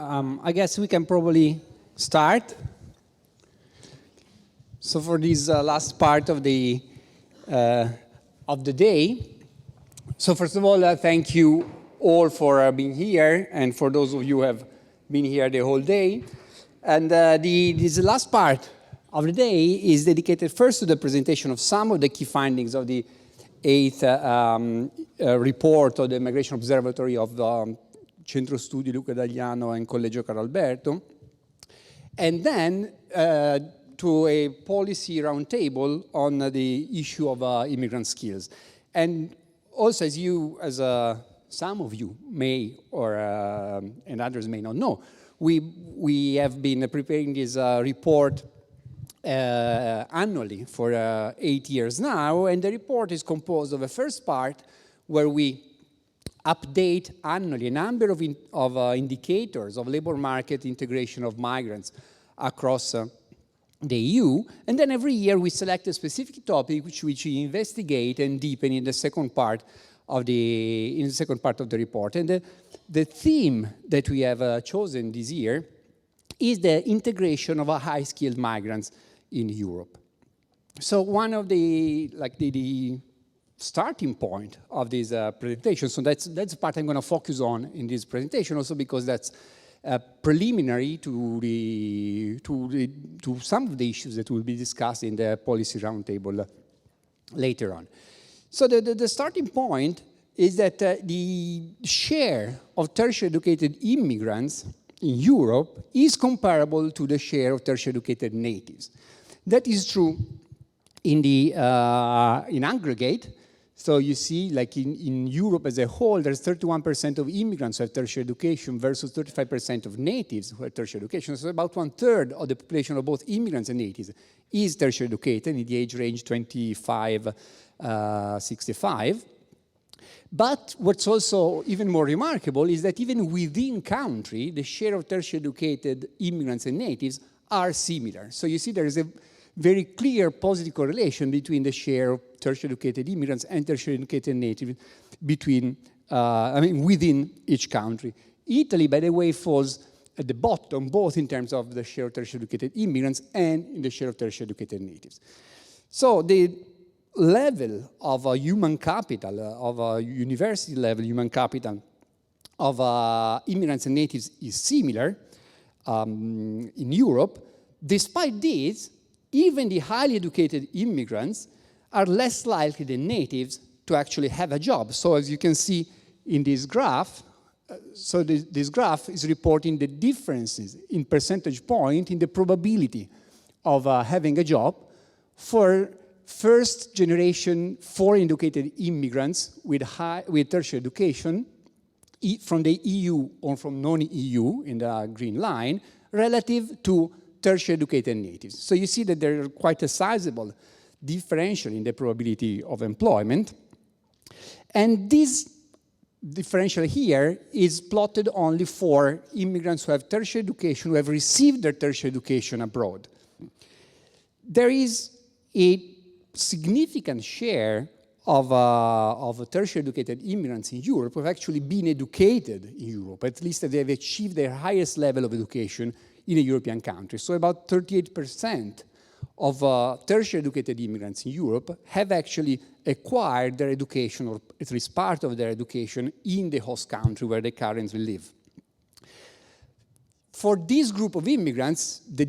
I guess we can probably start. So for this last part of the day, so first of all, thank you all for being here, and for those of you who have been here the whole day. And this last part of the day is dedicated first to the presentation of some of the key findings of the 8th report of the Migration Observatory of the Centro, Studi, Luca and Collegio, Carlo, Alberto. And then to a policy roundtable on the issue of immigrant skills. And also, as some of you may, or and others may not know, we have been preparing this report annually for 8 years now, and the report is composed of a first part where we update annually a number of indicators of labor market integration of migrants across the EU, and then every year we select a specific topic which we investigate and deepen in the second part of the report. And the theme that we have chosen this year is the integration of high-skilled migrants in Europe. So one of the starting point of this presentation, so that's the part I'm going to focus on in this presentation, also because that's preliminary to some of the issues that will be discussed in the policy roundtable later on. So the starting point is that the share of tertiary educated immigrants in Europe is comparable to the share of tertiary educated natives. That is true in aggregate. So you see, like in Europe as a whole, there's 31% of immigrants who have tertiary education versus 35% of natives who have tertiary education. So about 1/3 of the population of both immigrants and natives is tertiary educated in the age range 25-65. But what's also even more remarkable is that even within country, the share of tertiary educated immigrants and natives are similar. So you see there is a very clear positive correlation between the share of tertiary educated immigrants and tertiary educated natives within each country. Italy, by the way, falls at the bottom, both in terms of the share of tertiary educated immigrants and in the share of tertiary educated natives. So the level of human capital, of university level human capital of immigrants and natives is similar in Europe. Despite this, even the highly educated immigrants are less likely than natives to actually have a job. So as you can see in this graph, this graph is reporting the differences in percentage point in the probability of having a job for first generation foreign educated immigrants with tertiary education from the EU or from non-EU in the green line relative to tertiary educated natives. So you see that there are quite a sizable differential in the probability of employment. And this differential here is plotted only for immigrants who have tertiary education, who have received their tertiary education abroad. There is a significant share of tertiary educated immigrants in Europe who have actually been educated in Europe, at least that they have achieved their highest level of education in a European country. So about 38% of tertiary educated immigrants in Europe have actually acquired their education, or at least part of their education, in the host country where they currently live. For this group of immigrants, the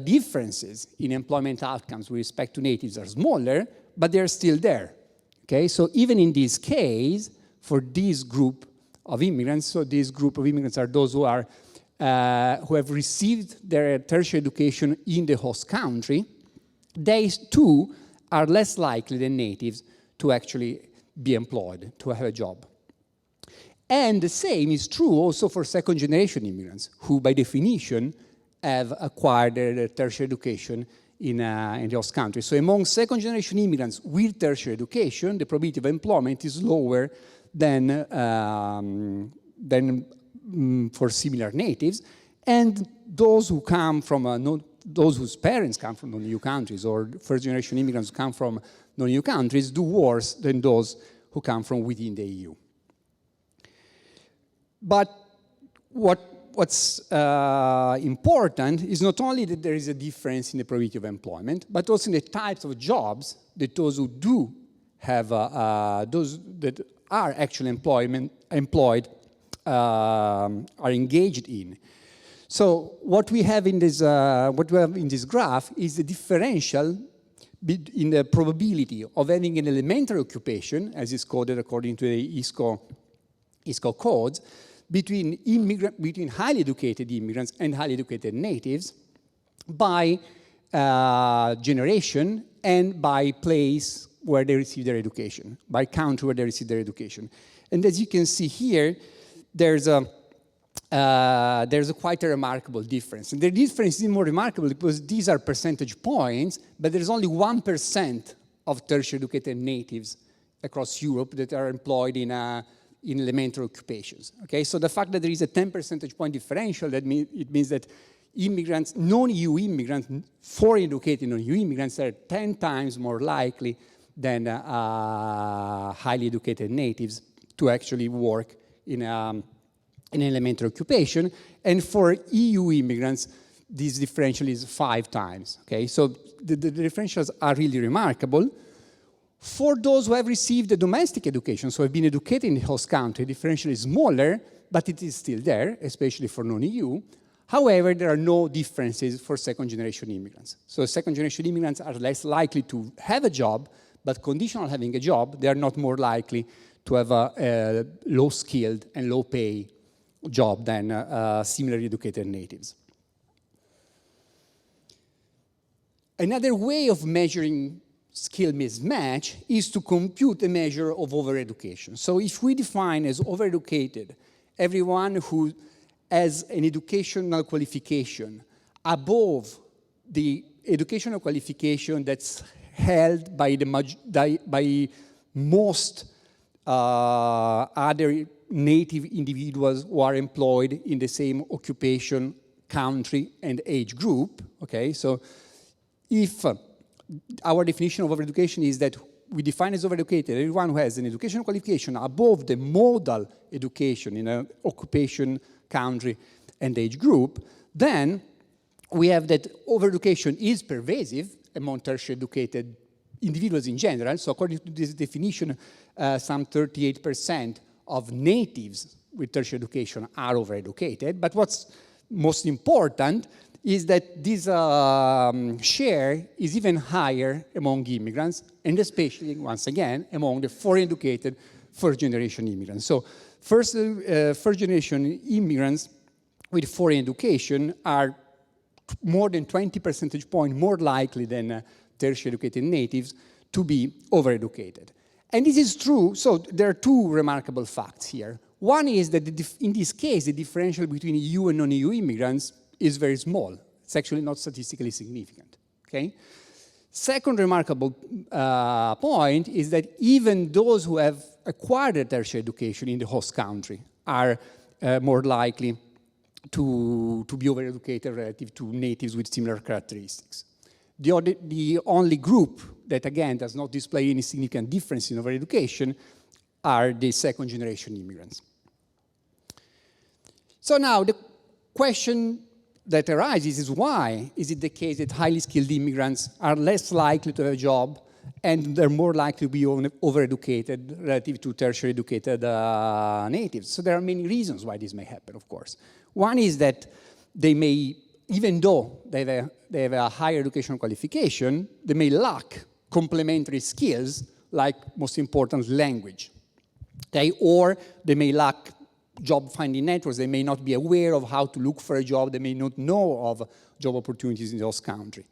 differences in employment outcomes with respect to natives are smaller, but they're still there. Okay, so even in this case, for this group of immigrants, so this group of immigrants are those who have received their tertiary education in the host country, they too are less likely than natives to actually be employed, to have a job. And the same is true also for second-generation immigrants, who by definition have acquired their tertiary education in the host country. So among second-generation immigrants with tertiary education, the probability of employment is lower than for similar natives, and those who come from those whose parents come from non-EU countries, or first-generation immigrants who come from non-EU countries, do worse than those who come from within the EU. But what what's important is not only that there is a difference in the probability of employment, but also in the types of jobs that those who do have, those that are actually employed are engaged in. So what we have in this, graph is the differential in the probability of having an elementary occupation, as is coded according to the ISCO codes, between highly educated immigrants and highly educated natives by generation and by place where they receive their education, by country where they receive their education. And as you can see here, there's a quite a remarkable difference. And the difference is more remarkable because these are percentage points, but there's only 1% of tertiary educated natives across Europe that are employed in elementary occupations. Okay, so the fact that there is a 10 percentage point differential, it means that immigrants, non-EU immigrants, foreign educated non-EU immigrants are 10 times more likely than highly educated natives to actually work in an elementary occupation. And for EU immigrants, this differential is 5 times. Okay, so the differentials are really remarkable. For those who have received a domestic education, so have been educated in the host country, the differential is smaller, but it is still there, especially for non-EU. However, there are no differences for second-generation immigrants. So second-generation immigrants are less likely to have a job, but conditional on having a job, they are not more likely to have a low-skilled and low-pay job than similarly educated natives. Another way of measuring skill mismatch is to compute a measure of overeducation. So if we define as overeducated everyone who has an educational qualification above the educational qualification that's held by most other native individuals who are employed in the same occupation, country, and age group, okay? So if our definition of overeducation is that we define as overeducated everyone who has an educational qualification above the modal education in an occupation, country, and age group, then we have that overeducation is pervasive among tertiary educated individuals in general. So according to this definition, some 38% of natives with tertiary education are overeducated. But what's most important is that this share is even higher among immigrants, and especially, once again, among the foreign educated first-generation immigrants. So first-generation immigrants with foreign education are more than 20 percentage points more likely than tertiary educated natives to be overeducated. And this is true, so there are two remarkable facts here. One is that in this case, the differential between EU and non-EU immigrants is very small. It's actually not statistically significant, okay? Second remarkable point is that even those who have acquired a tertiary education in the host country are more likely to be overeducated relative to natives with similar characteristics. The only group that, again, does not display any significant difference in overeducation are the second-generation immigrants. So now the question that arises is why is it the case that highly skilled immigrants are less likely to have a job and they're more likely to be overeducated relative to tertiary educated natives? So there are many reasons why this may happen, of course. One is that they may, even though they have a higher educational qualification, they may lack complementary skills like, most important, language. Okay? Or they may lack job finding networks, they may not be aware of how to look for a job, they may not know of job opportunities in those countries.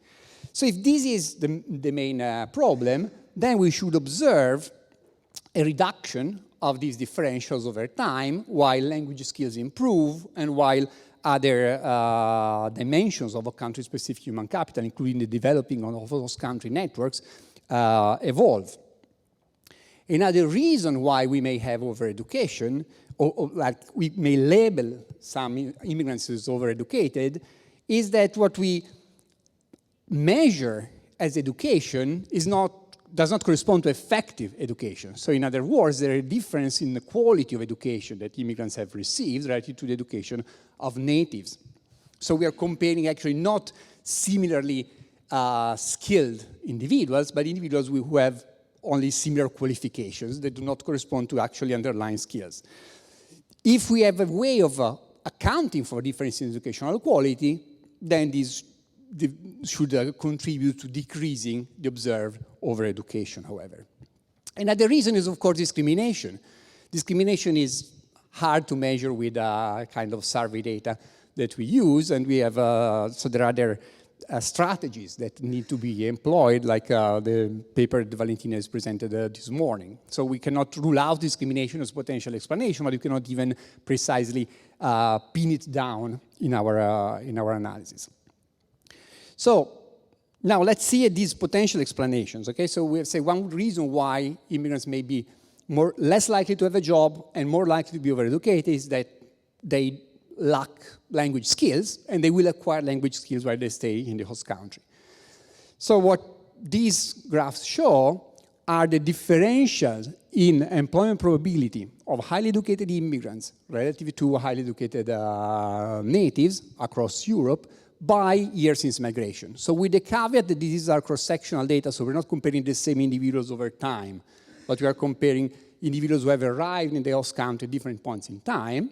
So if this is the main problem, then we should observe a reduction of these differentials over time while language skills improve and while other dimensions of a country-specific human capital, including the developing of those country networks, evolve. Another reason why we may have overeducation, or like we may label some immigrants as overeducated, is that what we measure as education is not does not correspond to effective education. So in other words, there is a difference in the quality of education that immigrants have received relative to the education of natives. So we are comparing actually not similarly skilled individuals, but individuals who have only similar qualifications that do not correspond to actually underlying skills. If we have a way of accounting for difference in educational quality, then this should contribute to decreasing the observed over-education, however. Another reason is, of course, discrimination. Discrimination is hard to measure with kind of survey data that we use, and we have, so there are other strategies that need to be employed, like the paper that Valentina has presented this morning. So we cannot rule out discrimination as potential explanation, but we cannot even precisely pin it down in our analysis. So now let's see at these potential explanations, okay? So we'll say one reason why immigrants may be less likely to have a job and more likely to be overeducated is that they lack language skills, and they will acquire language skills while they stay in the host country. So what these graphs show are the differentials in employment probability of highly educated immigrants relative to highly educated natives across Europe by year since migration. So with the caveat that these are cross-sectional data, so we're not comparing the same individuals over time, but we are comparing individuals who have arrived in the host country at different points in time.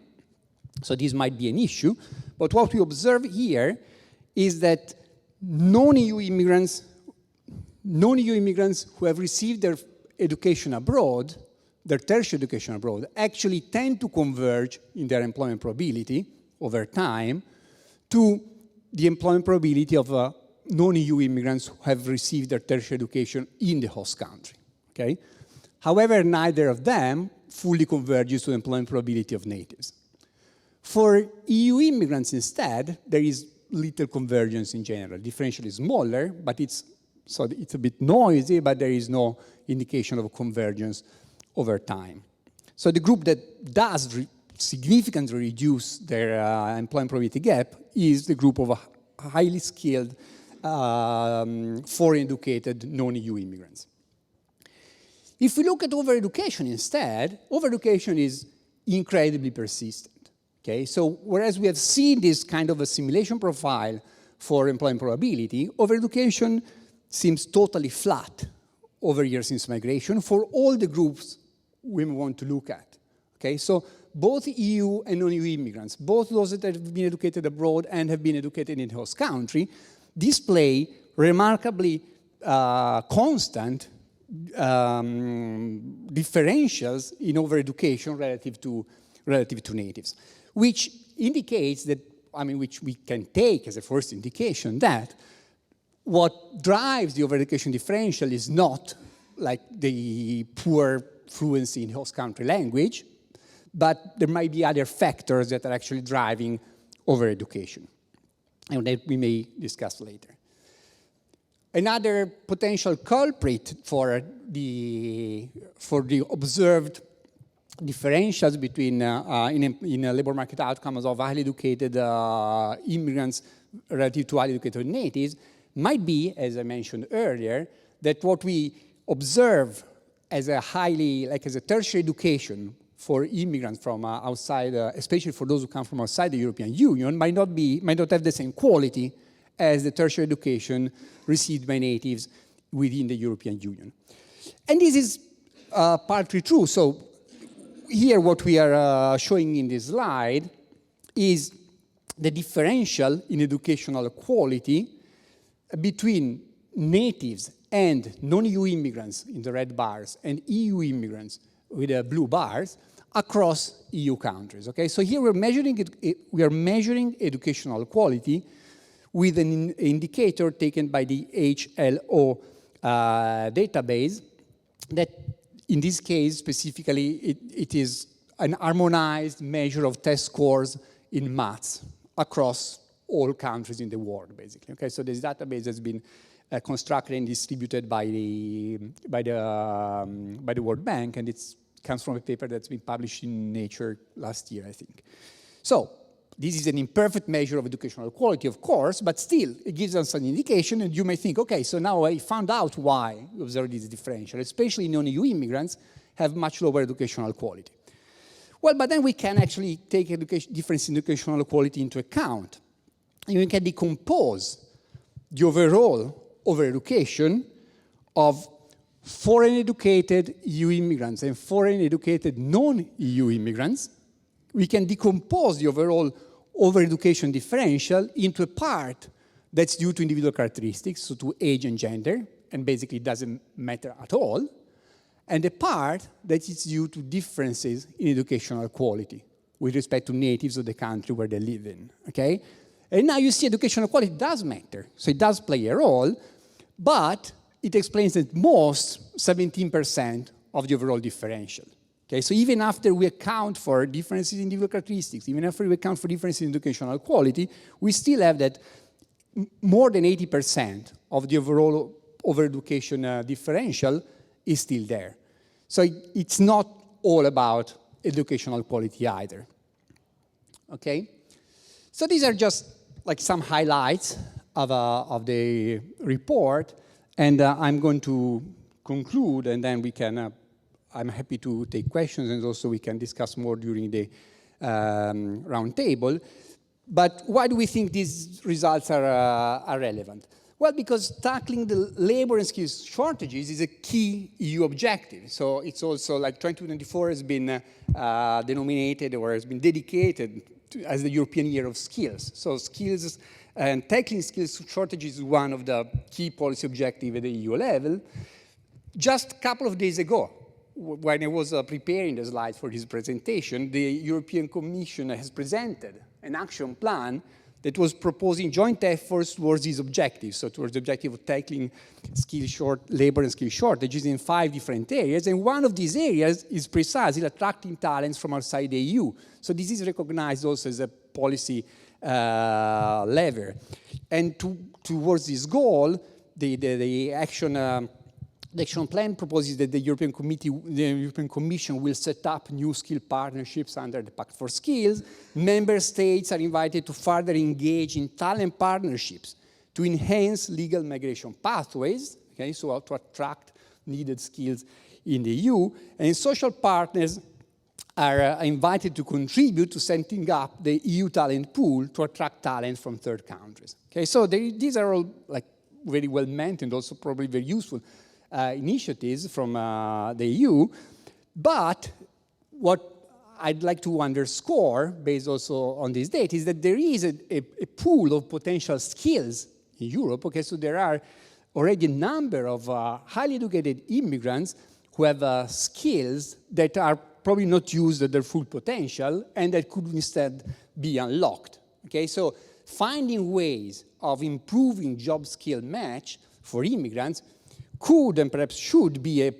So this might be an issue. But what we observe here is that non-EU immigrants who have received their education abroad, their tertiary education abroad, actually tend to converge in their employment probability over time to the employment probability of non-EU immigrants who have received their tertiary education in the host country, okay? However, neither of them fully converges to the employment probability of natives. For EU immigrants instead, there is little convergence in general. Differential is smaller, but it's a bit noisy, but there is no indication of convergence over time. So the group that does significantly reduce their employment probability gap is the group of highly skilled, foreign educated non-EU immigrants. If we look at overeducation instead, overeducation is incredibly persistent. Okay, so whereas we have seen this kind of a simulation profile for employment probability, overeducation seems totally flat over years since migration for all the groups we want to look at. Okay, so both EU and non-EU immigrants, both those that have been educated abroad and have been educated in the host country, display remarkably constant differentials in overeducation relative to natives, which indicates that, which we can take as a first indication that what drives the overeducation differential is not like the poor fluency in host country language, but there might be other factors that are actually driving overeducation, and that we may discuss later. Another potential culprit for the observed differentials between in labor market outcomes of highly educated immigrants relative to highly educated natives might be, as I mentioned earlier, that what we observe as a as a tertiary education for immigrants from outside, especially for those who come from outside the European Union, might not have the same quality as the tertiary education received by natives within the European Union. And this is partly true. So here what we are showing in this slide is the differential in educational quality between natives and non-EU immigrants in the red bars and EU immigrants with the blue bars across EU countries. Okay, so here we are measuring educational quality with an indicator taken by the HLO database that, in this case specifically, it is an harmonized measure of test scores in maths across all countries in the world, basically. Okay, so this database has been constructed and distributed by the World Bank, and it comes from a paper that's been published in Nature last year, I think. So this is an imperfect measure of educational quality, of course, but still, it gives us an indication, and you may think, okay, so now I found out why we observe this differential, especially non-EU immigrants have much lower educational quality. Well, but then we can actually take difference in educational quality into account. And we can decompose the overall over-education of foreign-educated EU immigrants and foreign-educated non-EU immigrants. We can decompose the overall over-education differential into a part that's due to individual characteristics, so to age and gender, and basically doesn't matter at all, and a part that is due to differences in educational quality with respect to natives of the country where they live in, okay? And now you see educational quality does matter, so it does play a role, but it explains at most 17% of the overall differential. Okay, so even after we account for differences in individual characteristics, even after we account for differences in educational quality, we still have that more than 80% of the overall over-education differential is still there. So it's not all about educational quality either. Okay? So these are just like some highlights of the report, and I'm going to conclude, and then we can I'm happy to take questions, and also we can discuss more during the round table. But why do we think these results are relevant? Well, because tackling the labor and skills shortages is a key EU objective. So it's also like 2024 has been denominated or has been dedicated as the European Year of Skills. So skills and tackling skills shortages is one of the key policy objectives at the EU level. Just a couple of days ago, when I was preparing the slides for this presentation, the European Commission has presented an action plan that was proposing joint efforts towards these objectives, so towards the objective of tackling labor and skill shortages in 5 different areas. And one of these areas is precisely attracting talents from outside the EU. So this is recognized also as a policy lever. And towards this goal, the action plan proposes that the European Commission will set up new skill partnerships under the Pact for Skills. Member states are invited to further engage in talent partnerships to enhance legal migration pathways, okay, so to attract needed skills in the EU. And social partners are invited to contribute to setting up the EU talent pool to attract talent from third countries. Okay, so these are all like very well meant and also probably very useful initiatives from the EU, but what I'd like to underscore, based also on this data, is that there is a pool of potential skills in Europe. Okay, so there are already a number of highly educated immigrants who have skills that are probably not used at their full potential and that could instead be unlocked. Okay, so finding ways of improving job skill match for immigrants could and perhaps should be a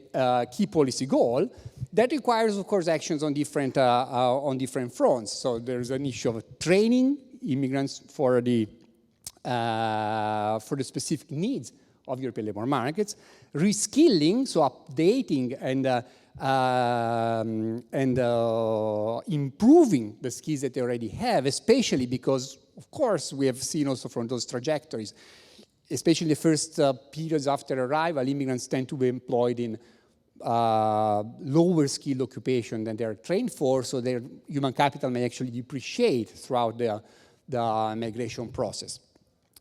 key policy goal. That requires, of course, actions on different fronts. So there's an issue of training immigrants for the specific needs of European labor markets, reskilling, so updating and improving the skills that they already have, especially because, of course, we have seen also from those trajectories, especially the first periods after arrival, immigrants tend to be employed in lower skilled occupation than they're trained for, so their human capital may actually depreciate throughout the migration process.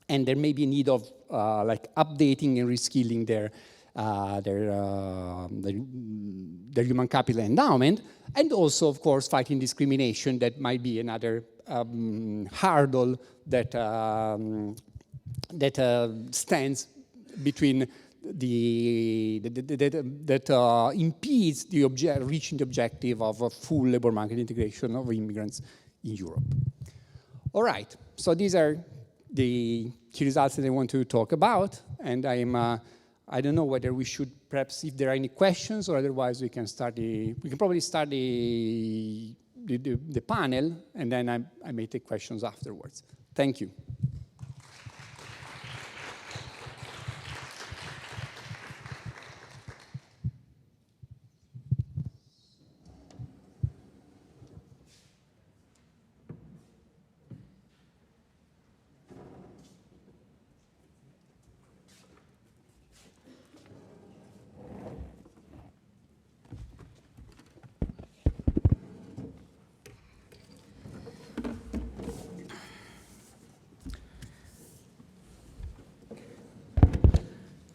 And there may be a need of like updating and reskilling their human capital endowment, and also, of course, fighting discrimination. That might be another hurdle that stands between that impedes the reaching the objective of a full labor market integration of immigrants in Europe. All right, so these are the key results that I want to talk about, and I don't know whether we should perhaps, if there are any questions, or otherwise we can probably start the panel, and then I may take questions afterwards. Thank you.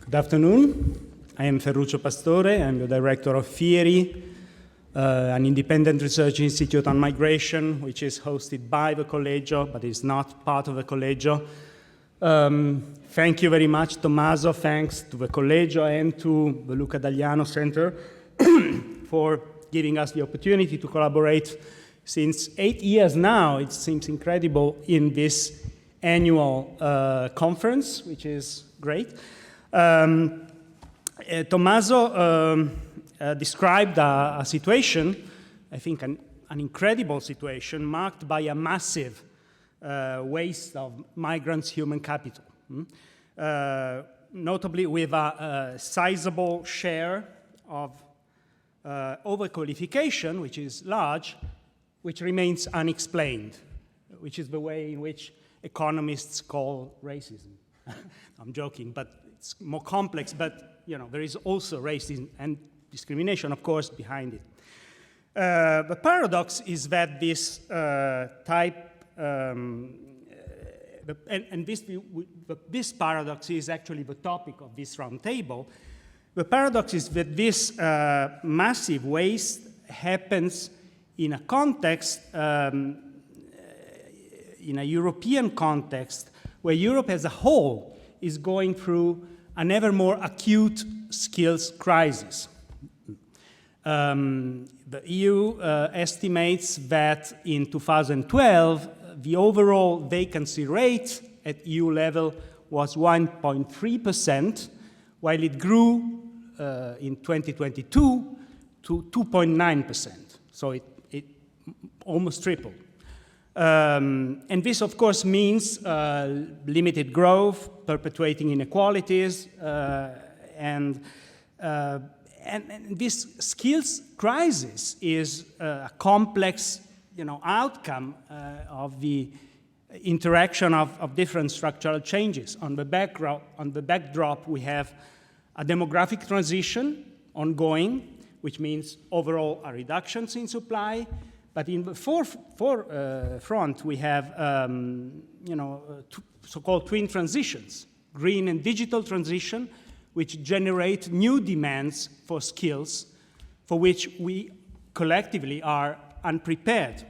Good afternoon. I am Ferruccio Pastore. I'm the director of FIERI, an independent research institute on migration, which is hosted by the Collegio, but is not part of the Collegio. Thank you very much, Tommaso. Thanks to the Collegio and to the Luca Centro for giving us the opportunity to collaborate since 8 years now. It seems incredible in this annual conference, which is great. Tommaso described a situation, I think an incredible situation, marked by a massive waste of migrants' human capital, notably with a sizable share of overqualification, which is large, which remains unexplained, which is the way in which economists call racism. I'm joking, but it's more complex, but there is also racism and discrimination, of course, behind it. The paradox is that this this paradox is actually the topic of this roundtable. The paradox is that this massive waste happens in a context, in a European context, where Europe as a whole is going through an ever more acute skills crisis. The EU estimates that in 2012, the overall vacancy rate at EU level was 1.3%, while it grew in 2022 to 2.9%. So it almost tripled. And this, of course, means limited growth, perpetuating inequalities, and this skills crisis is a complex, outcome of the interaction of different structural changes. On the backdrop, we have a demographic transition ongoing, which means overall a reduction in supply. But in the forefront, we have, so-called twin transitions, green and digital transition, which generate new demands for skills for which we collectively are unprepared.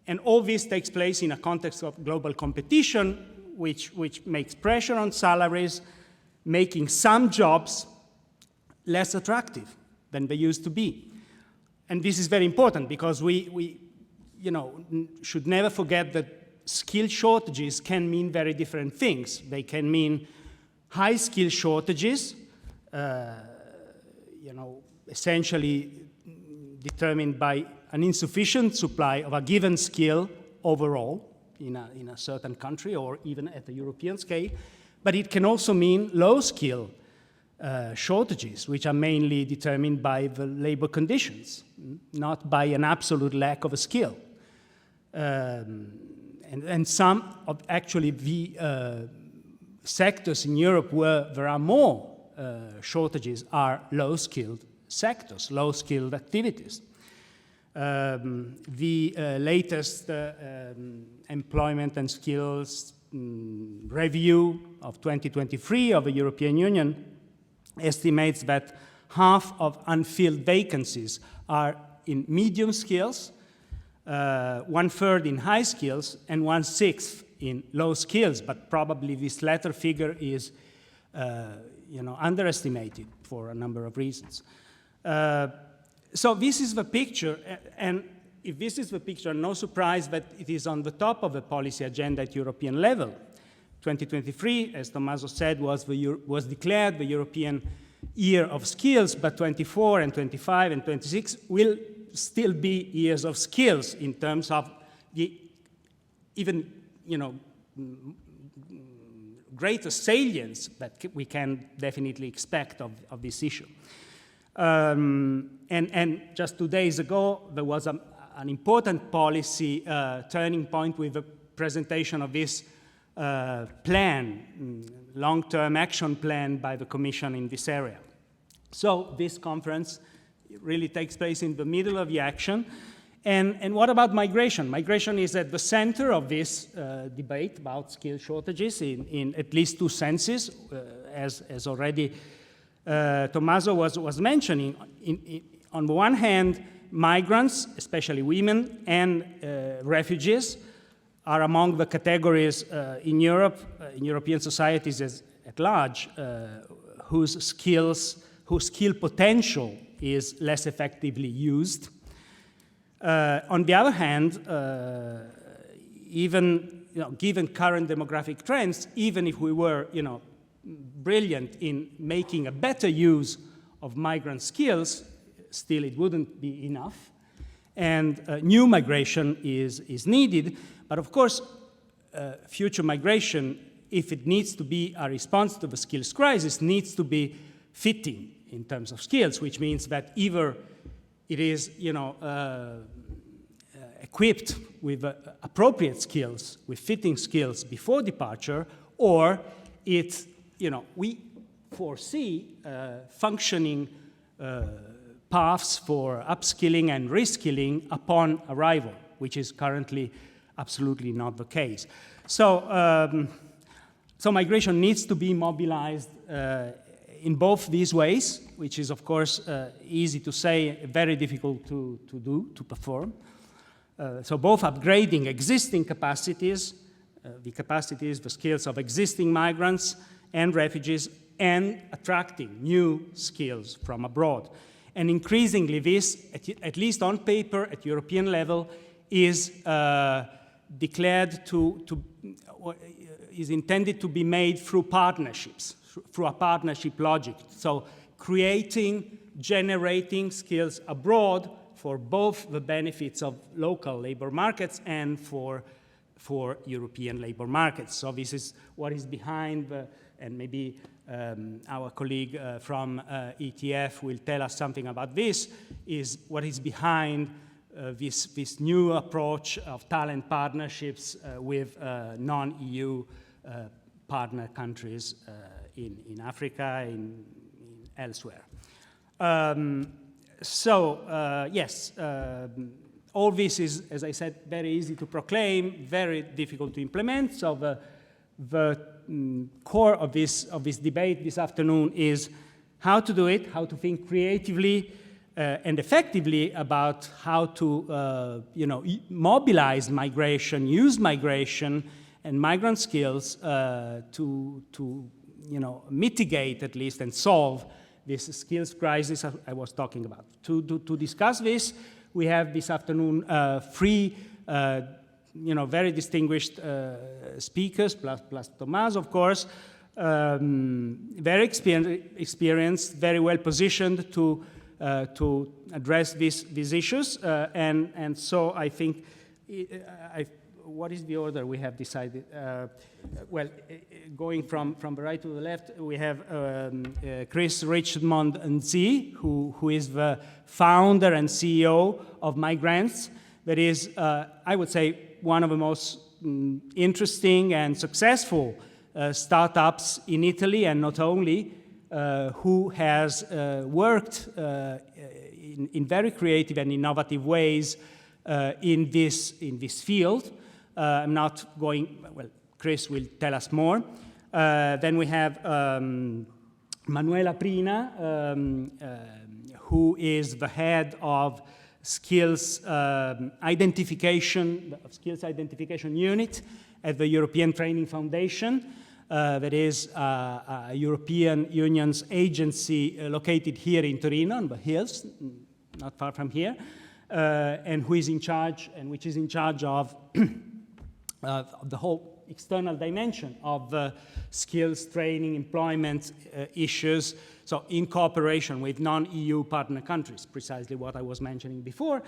And all this takes place in a context of global competition, which makes pressure on salaries, making some jobs less attractive than they used to be. And this is very important because we should never forget that skill shortages can mean very different things. They can mean high skill shortages, essentially determined by an insufficient supply of a given skill overall in a certain country or even at the European scale. But it can also mean low skill shortages, which are mainly determined by the labor conditions, not by an absolute lack of a skill. And some of actually the sectors in Europe where there are more shortages are low-skilled sectors, low-skilled activities. The latest employment and skills review of 2023 of the European Union estimates that half of unfilled vacancies are in medium skills, 1/3 in high skills, and 1/6 in low skills. But probably this latter figure is, underestimated for a number of reasons. So this is the picture, and if this is the picture, no surprise that it is on the top of the policy agenda at European level. 2023, as Tommaso said, was declared the European Year of Skills, but 24 and 25 and 26 will still be years of skills in terms of the even, greater salience that we can definitely expect of this issue. And just 2 days ago, there was an important policy turning point with the presentation of this long-term action plan by the Commission in this area. So this conference really takes place in the middle of the action, And what about migration? Migration is at the center of this debate about skill shortages in at least two senses, as already Tommaso was mentioning. On the one hand, migrants, especially women, and refugees are among the categories in Europe, in European societies at large, whose skill potential is less effectively used. On the other hand, even given current demographic trends, even if we were brilliant in making a better use of migrant skills, still it wouldn't be enough. And new migration is needed. But of course, future migration, if it needs to be a response to the skills crisis, needs to be fitting in terms of skills, which means that either it is, equipped with appropriate skills, with fitting skills before departure, or it, we foresee functioning paths for upskilling and reskilling upon arrival, which is currently absolutely not the case. So, so migration needs to be mobilized in both these ways, which is, of course, easy to say, very difficult to do, to perform. So both upgrading existing capacities, the skills of existing migrants and refugees, and attracting new skills from abroad. And increasingly this, at least on paper, at European level, is declared is intended to be made through partnerships, through a partnership logic. So creating, generating skills abroad for both the benefits of local labor markets and for European labor markets. So this is what is behind, and maybe our colleague from ETF will tell us something about this, is what is behind this new approach of talent partnerships with non-EU partner countries in Africa, in elsewhere. Yes, all this is, as I said, very easy to proclaim, very difficult to implement. So the core of this debate this afternoon is how to do it, how to think creatively and effectively about how to mobilize migration, use migration and migrant skills to mitigate at least and solve this skills crisis I was talking about. To discuss this, we have this afternoon three very distinguished speakers, plus Tommaso, of course, very experienced, very well positioned to address these issues. And so I think, what is the order we have decided? Going from the right to the left, we have Chris Richmond and Z, who is the founder and CEO of Mygrants. That is, I would say, one of the most interesting and successful startups in Italy, and not only, who has worked in very creative and innovative ways in this field. I'm not going, Chris will tell us more. Then we have Manuela Prina, who is the head of skills identification unit at the European Training Foundation. That is a European Union's agency located here in Torino, on the hills, not far from here, and which is in charge of the whole external dimension of skills, training, employment issues, so in cooperation with non-EU partner countries, precisely what I was mentioning before.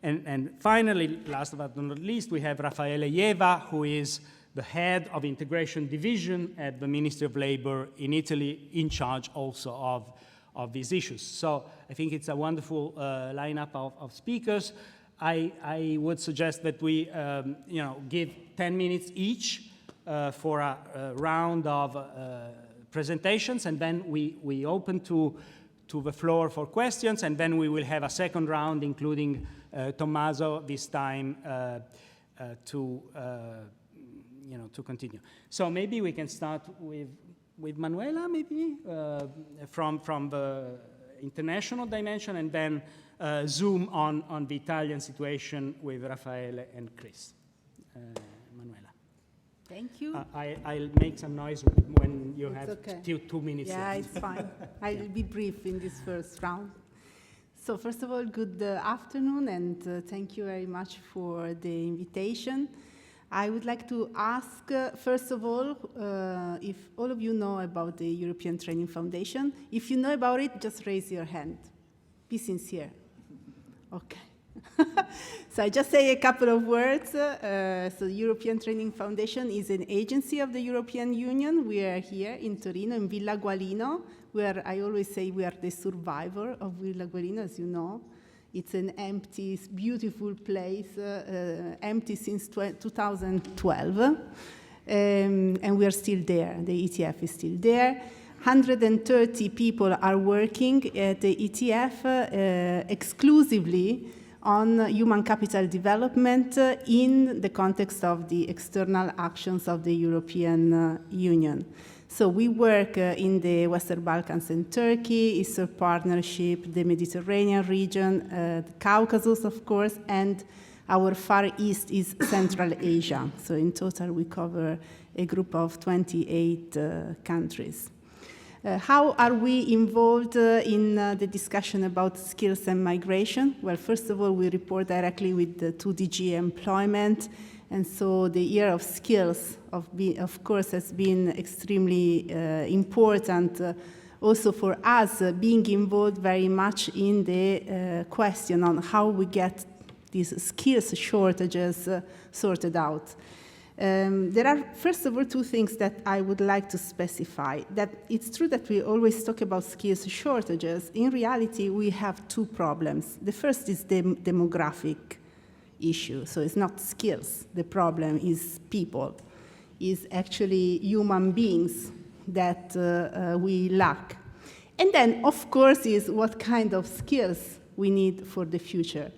And finally, last but not least, we have Raffaele Ieva, who is the head of integration division at the Ministry of Labor in Italy, in charge also of these issues. So I think it's a wonderful lineup of speakers. I would suggest that we give 10 minutes each for a round of presentations, and then we open to to the floor for questions, and then we will have a second round, including Tommaso this time to continue. So maybe we can start with Manuela, maybe from the international dimension, and then zoom on the Italian situation with Raffaele and Chris. Manuela. Thank you. I'll make some noise when you have okay. 2 minutes Yeah, left. it's fine. I'll be brief in this first round. So first of all, good afternoon, and thank you very much for the invitation. I would like to ask, first of all, if all of you know about the European Training Foundation. If you know about it, just raise your hand. Be sincere. Okay. So I just say a couple of words. So the European Training Foundation is an agency of the European Union. We are here in Torino, in Villa Gualino, where I always say we are the survivor of Villa Gualino, as you know. It's an empty, beautiful place, empty since 2012. And we are still there. The ETF is still there. 130 people are working at the ETF exclusively on human capital development in the context of the external actions of the European Union. So we work in the Western Balkans and Turkey, Eastern Partnership, the Mediterranean region, the Caucasus, of course, and our Far East is Central Asia. So in total, we cover a group of 28 countries. How are we involved in the discussion about skills and migration? Well, first of all, we report directly with the 2DG employment. And so the year of skills, of course, has been extremely important also for us being involved very much in the question on how we get these skills shortages sorted out. There are, first of all, two things that I would like to specify. That it's true that we always talk about skills shortages. In reality, we have two problems. The first is the demographic issue. So it's not skills. The problem is people, is actually human beings that we lack. And then, of course, is what kind of skills we need for the future.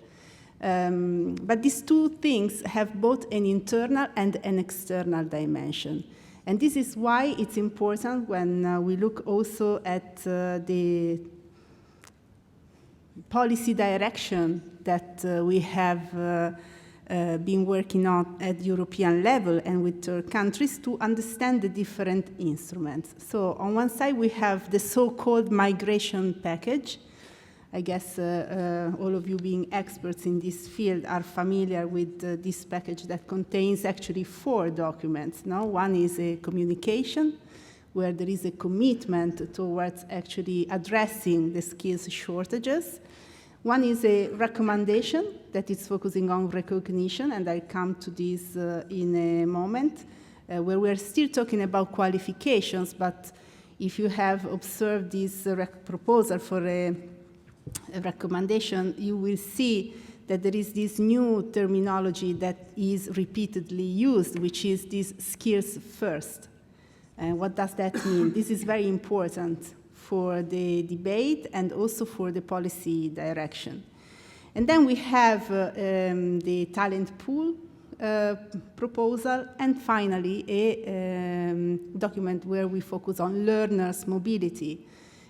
But these two things have both an internal and an external dimension. And this is why it's important when we look also at the policy direction that we have been working on at European level and with third countries to understand the different instruments. So on one side, we have the so-called migration package. I guess all of you being experts in this field are familiar with this package that contains actually 4 documents. No? One is a communication, where there is a commitment towards actually addressing the skills shortages. One is a recommendation that is focusing on recognition, and I'll come to this in a moment, where we're still talking about qualifications, but if you have observed this proposal for a recommendation, you will see that there is this new terminology that is repeatedly used, which is this skills first. And what does that mean? This is very important for the debate and also for the policy direction. And then we have the talent pool proposal, and finally a document where we focus on learners' mobility.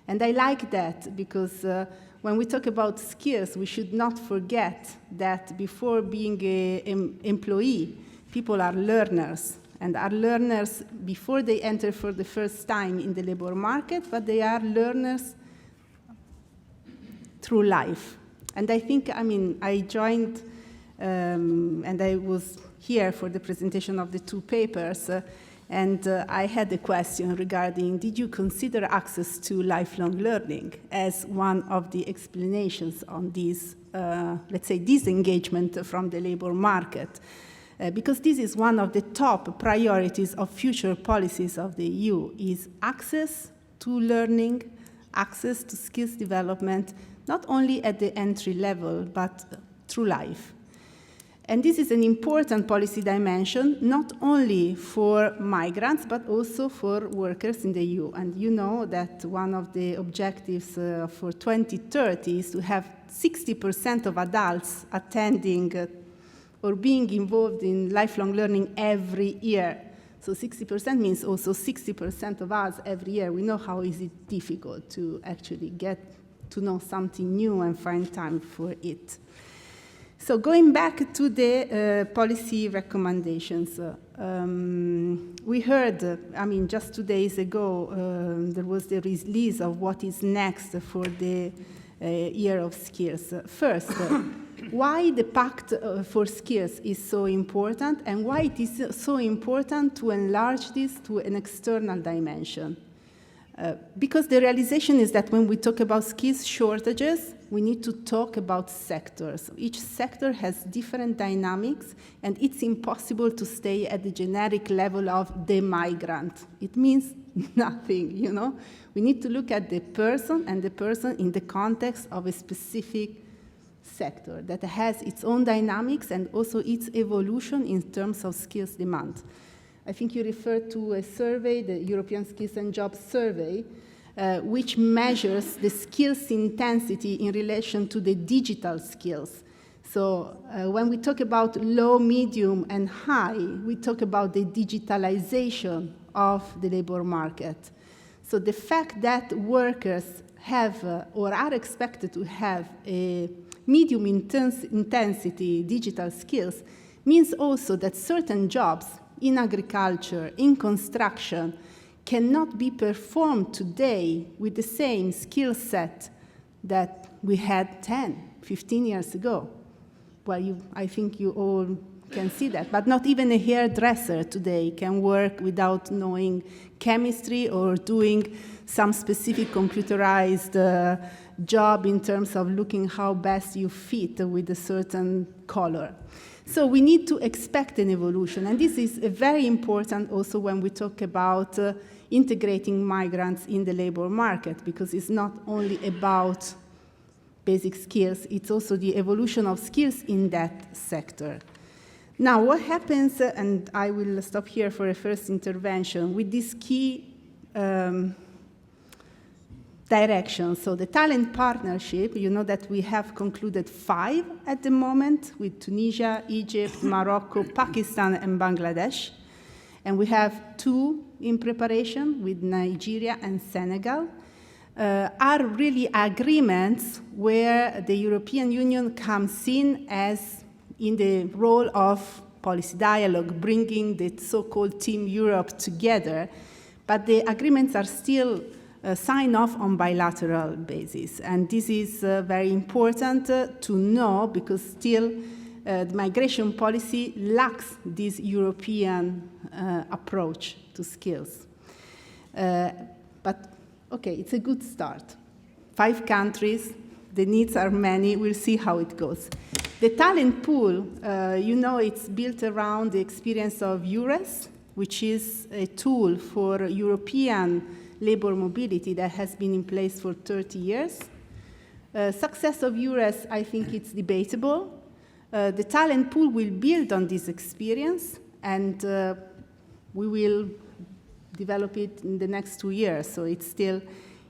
And I like that because when we talk about skills, we should not forget that before being an employee, people are learners, and are learners before they enter for the first time in the labor market, but they are learners through life. And I think, I joined, and I was here for the presentation of the 2 papers, and I had a question regarding, did you consider access to lifelong learning as one of the explanations on this, let's say, disengagement from the labor market? Because this is one of the top priorities of future policies of the EU, is access to learning, access to skills development, not only at the entry level, but through life. And this is an important policy dimension, not only for migrants, but also for workers in the EU. And you know that one of the objectives for 2030 is to have 60% of adults attending or being involved in lifelong learning every year. So 60% means also 60% of us every year. We know how is it difficult to actually get to know something new and find time for it. So going back to the policy recommendations, we heard, just 2 days ago, there was the release of what is next for the year of skills. First, why the Pact for Skills is so important and why it is so important to enlarge this to an external dimension. Because the realization is that when we talk about skills shortages, we need to talk about sectors. Each sector has different dynamics, and it's impossible to stay at the generic level of the migrant. It means nothing, you know? We need to look at the person and the person in the context of a specific sector that has its own dynamics and also its evolution in terms of skills demand. I think you referred to a survey, the European Skills and Jobs Survey, which measures the skills intensity in relation to the digital skills. So when we talk about low, medium, and high, we talk about the digitalization of the labor market. So the fact that workers have or are expected to have a medium intensity digital skills means also that certain jobs in agriculture, in construction, cannot be performed today with the same skill set that we had 10, 15 years ago. Well, I think you all can see that, but not even a hairdresser today can work without knowing chemistry or doing some specific computerized job in terms of looking how best you fit with a certain color. So we need to expect an evolution, and this is very important also when we talk about integrating migrants in the labor market, because it's not only about basic skills, it's also the evolution of skills in that sector. Now, what happens, and I will stop here for a first intervention, with this key direction. So the talent partnership, you know that we have concluded 5 at the moment with Tunisia, Egypt, Morocco, Pakistan, and Bangladesh. And we have 2 in preparation with Nigeria and Senegal, are really agreements where the European Union comes in the role of policy dialogue, bringing the so-called Team Europe together, but the agreements are still signed off on bilateral basis. And this is very important to know, because still the migration policy lacks this European approach to skills. But okay, it's a good start. 5 countries, the needs are many, we'll see how it goes. The talent pool, you know, it's built around the experience of EURES, which is a tool for European labor mobility that has been in place for 30 years. Success of EURES, I think it's debatable. The talent pool will build on this experience, and we will develop it in the next 2 years, so it's still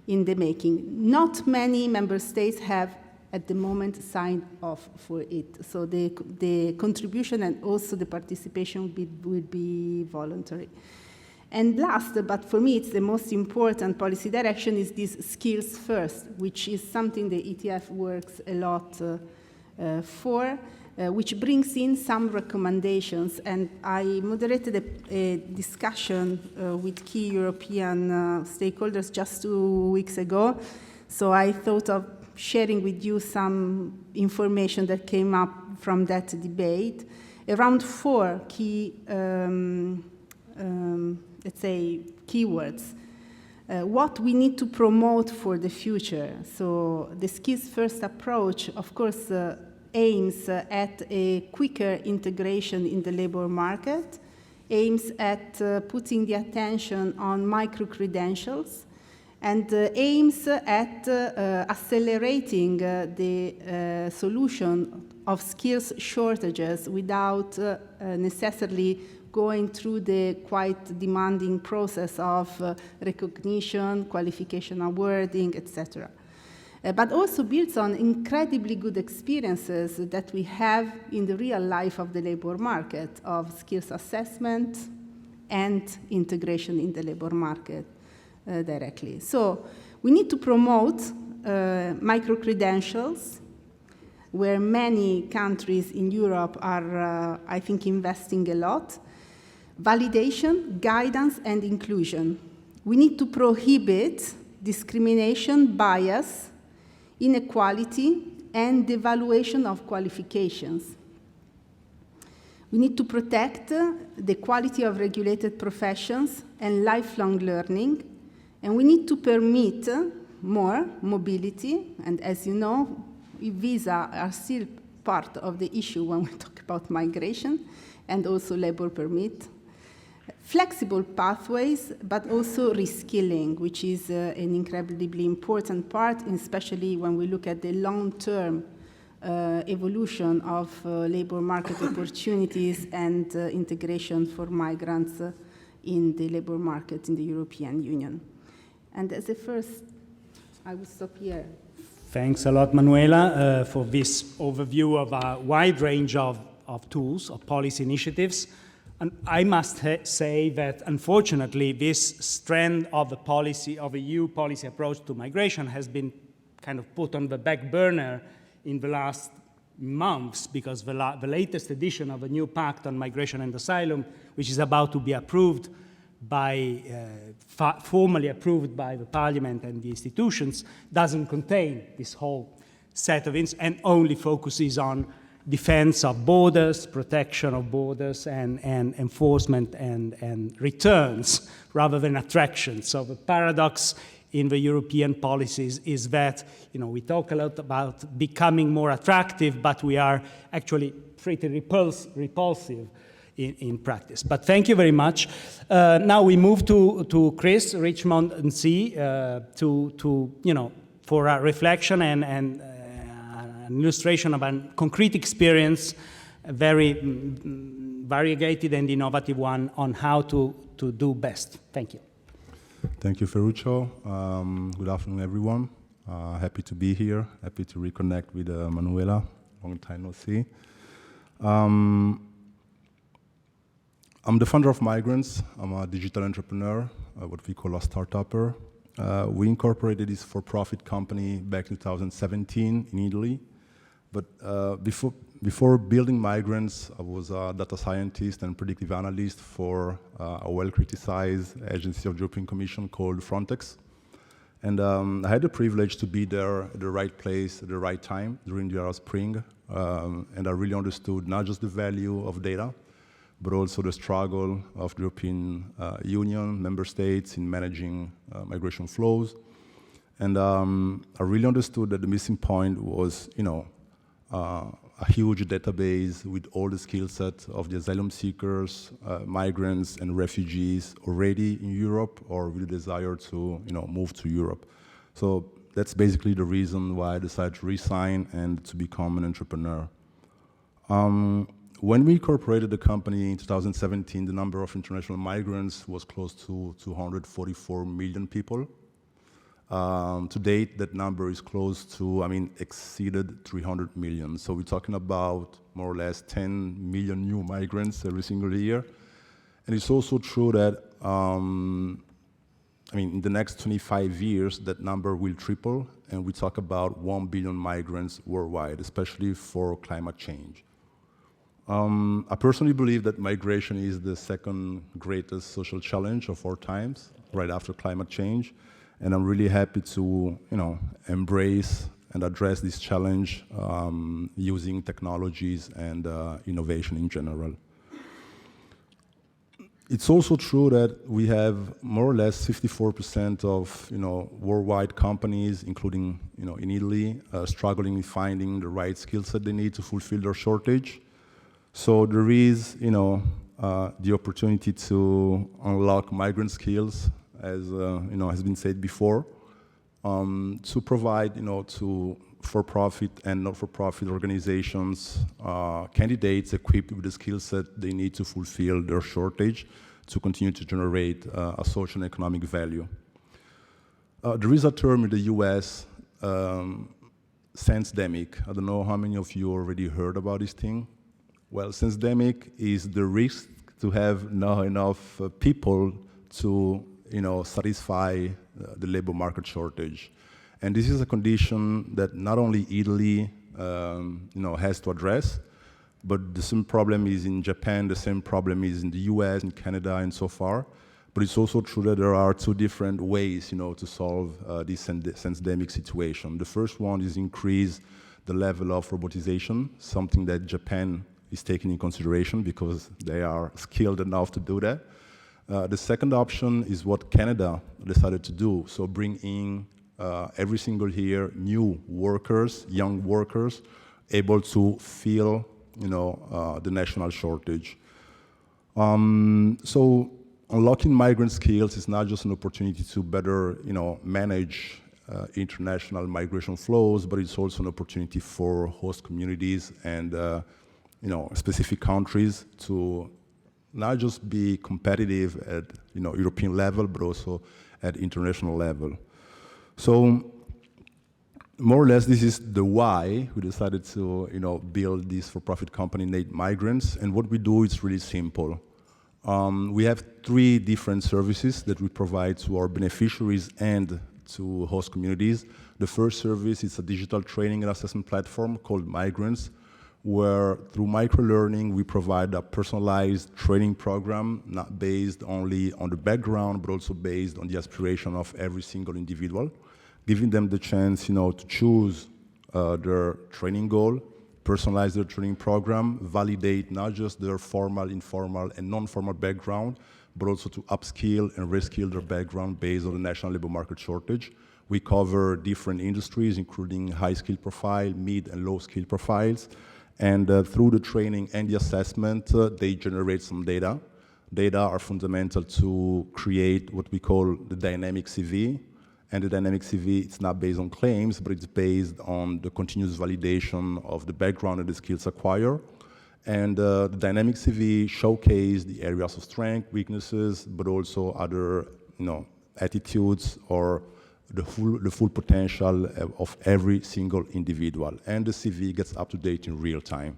in the making. Not many member states have, at the moment, signed off for it, so the contribution and also the participation will be voluntary. And last, but for me it's the most important policy direction, is this skills first, which is something the ETF works a lot for, which brings in some recommendations. And I moderated a discussion with key European stakeholders just 2 weeks ago. So I thought of sharing with you some information that came up from that debate around 4 key, let's say, keywords. What we need to promote for the future. So the skills first approach, of course, aims at a quicker integration in the labor market, aims at putting the attention on micro-credentials, and aims at accelerating the solution of skills shortages without necessarily going through the quite demanding process of recognition, qualification awarding, etc. But also builds on incredibly good experiences that we have in the real life of the labor market of skills assessment and integration in the labor market directly. So we need to promote micro-credentials, where many countries in Europe are, I think, investing a lot. Validation, guidance, and inclusion. We need to prohibit discrimination, bias, inequality, and devaluation of qualifications. We need to protect the quality of regulated professions and lifelong learning, and we need to permit more mobility, and as you know, visa are still part of the issue when we talk about migration, and also labor permit. Flexible pathways, but also reskilling, which is an incredibly important part, especially when we look at the long-term evolution of labor market opportunities and integration for migrants in the labor market in the European Union. And as a first, I will stop here. Thanks a lot, Manuela, for this overview of a wide range of tools, of policy initiatives. And I must say that, unfortunately, this strand of the policy, of a EU policy approach to migration has been kind of put on the back burner in the last months, because the latest edition of a new pact on migration and asylum, which is about to be approved by, formally approved by the Parliament and the institutions, doesn't contain this whole set of and only focuses on defense of borders, protection of borders, and enforcement and returns, rather than attraction. So the paradox in the European policies is that, we talk a lot about becoming more attractive, but we are actually pretty repulsive in practice. But thank you very much. Now we move to Chris, Richmond, and C, for a reflection and an illustration of a concrete experience, a very variegated and innovative one on how to do best. Thank you. Thank you, Ferruccio. Good afternoon, everyone. Happy to be here. Happy to reconnect with Manuela. Long time no see. I'm the founder of Mygrants. I'm a digital entrepreneur, what we call a start-upper. We incorporated this for-profit company back in 2017 in Italy. But before building Mygrants, I was a data scientist and predictive analyst for a well-criticized agency of the European Commission called Frontex. And I had the privilege to be there at the right place at the right time during the Arab Spring. And I really understood not just the value of data, but also the struggle of the European Union, member states in managing migration flows. And I really understood that the missing point was, a huge database with all the skill sets of the asylum seekers, migrants, and refugees already in Europe or with the desire to, move to Europe. So that's basically the reason why I decided to resign and to become an entrepreneur. When we incorporated the company in 2017, the number of international migrants was close to 244 million people. To date, that number is close to, exceeded 300 million. So we're talking about more or less 10 million new migrants every single year. And it's also true that, in the next 25 years, that number will triple, and we talk about 1 billion migrants worldwide, especially for climate change. I personally believe that migration is the second greatest social challenge of our times, right after climate change. And I'm really happy to, embrace and address this challenge using technologies and innovation in general. It's also true that we have more or less 54% of, worldwide companies, including, in Italy, struggling in finding the right skill set they need to fulfill their shortage. So there is, the opportunity to unlock migrant skills as has been said before, to provide to for-profit and not-for-profit organizations candidates equipped with the skill set they need to fulfill their shortage to continue to generate a social and economic value. There is a term in the US, sensdemic. I don't know how many of you already heard about this thing. Well, sensdemic is the risk to have not enough people to satisfy the labor market shortage. And this is a condition that not only Italy has to address, but the same problem is in Japan, the same problem is in the US, in Canada, and so far. But it's also true that there are two different ways to solve this sensdemic situation. The first one is increase the level of robotization, something that Japan is taking in consideration because they are skilled enough to do that. The second option is what Canada decided to do, so bring in every single year new workers, young workers, able to fill the national shortage. So unlocking migrant skills is not just an opportunity to better manage international migration flows, but it's also an opportunity for host communities and specific countries to not just be competitive at European level, but also at international level. So more or less, this is the why we decided to build this for-profit company named Mygrants. And what we do is really simple. We have 3 different services that we provide to our beneficiaries and to host communities. The first service is a digital training and assessment platform called Mygrants, where through microlearning, we provide a personalized training program, not based only on the background, but also based on the aspiration of every single individual, giving them the chance to choose their training goal, personalize their training program, validate not just their formal, informal, and non-formal background, but also to upskill and reskill their background based on the national labor market shortage. We cover different industries, including high-skill profile, mid and low-skill profiles. And through the training and the assessment, they generate some data. Data are fundamental to create what we call the dynamic CV. And the dynamic CV, it's not based on claims, but it's based on the continuous validation of the background and the skills acquired. And the dynamic CV showcase the areas of strength, weaknesses, but also other attitudes or the full potential of every single individual. And the CV gets up to date in real time.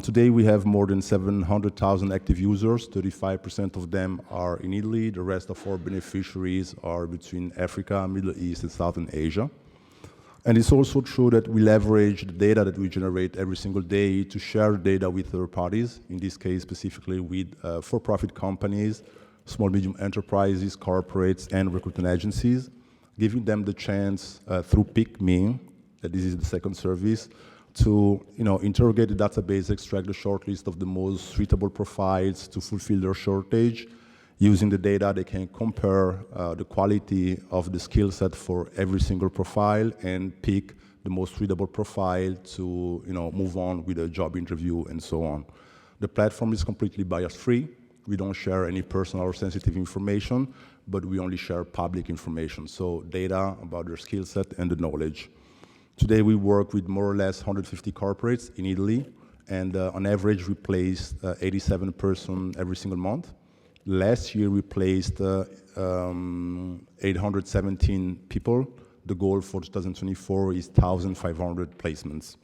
Today we have more than 700,000 active users. 35% of them are in Italy. The rest of our beneficiaries are between Africa, Middle East, and Southern Asia. And it's also true that we leverage the data that we generate every single day to share data with third parties, in this case specifically with for-profit companies, small, medium enterprises, corporates, and recruitment agencies, giving them the chance through PickMe, that this is the second service, to interrogate the database, extract the shortlist of the most suitable profiles to fulfill their shortage. Using the data, they can compare the quality of the skill set for every single profile and pick the most suitable profile to move on with a job interview and so on. The platform is completely bias-free. We don't share any personal or sensitive information, but we only share public information, so data about their skill set and the knowledge. Today we work with more or less 150 corporates in Italy, and on average we placed 87 persons every single month. Last year we placed 817 people. The goal for 2024 is 1,500 placements.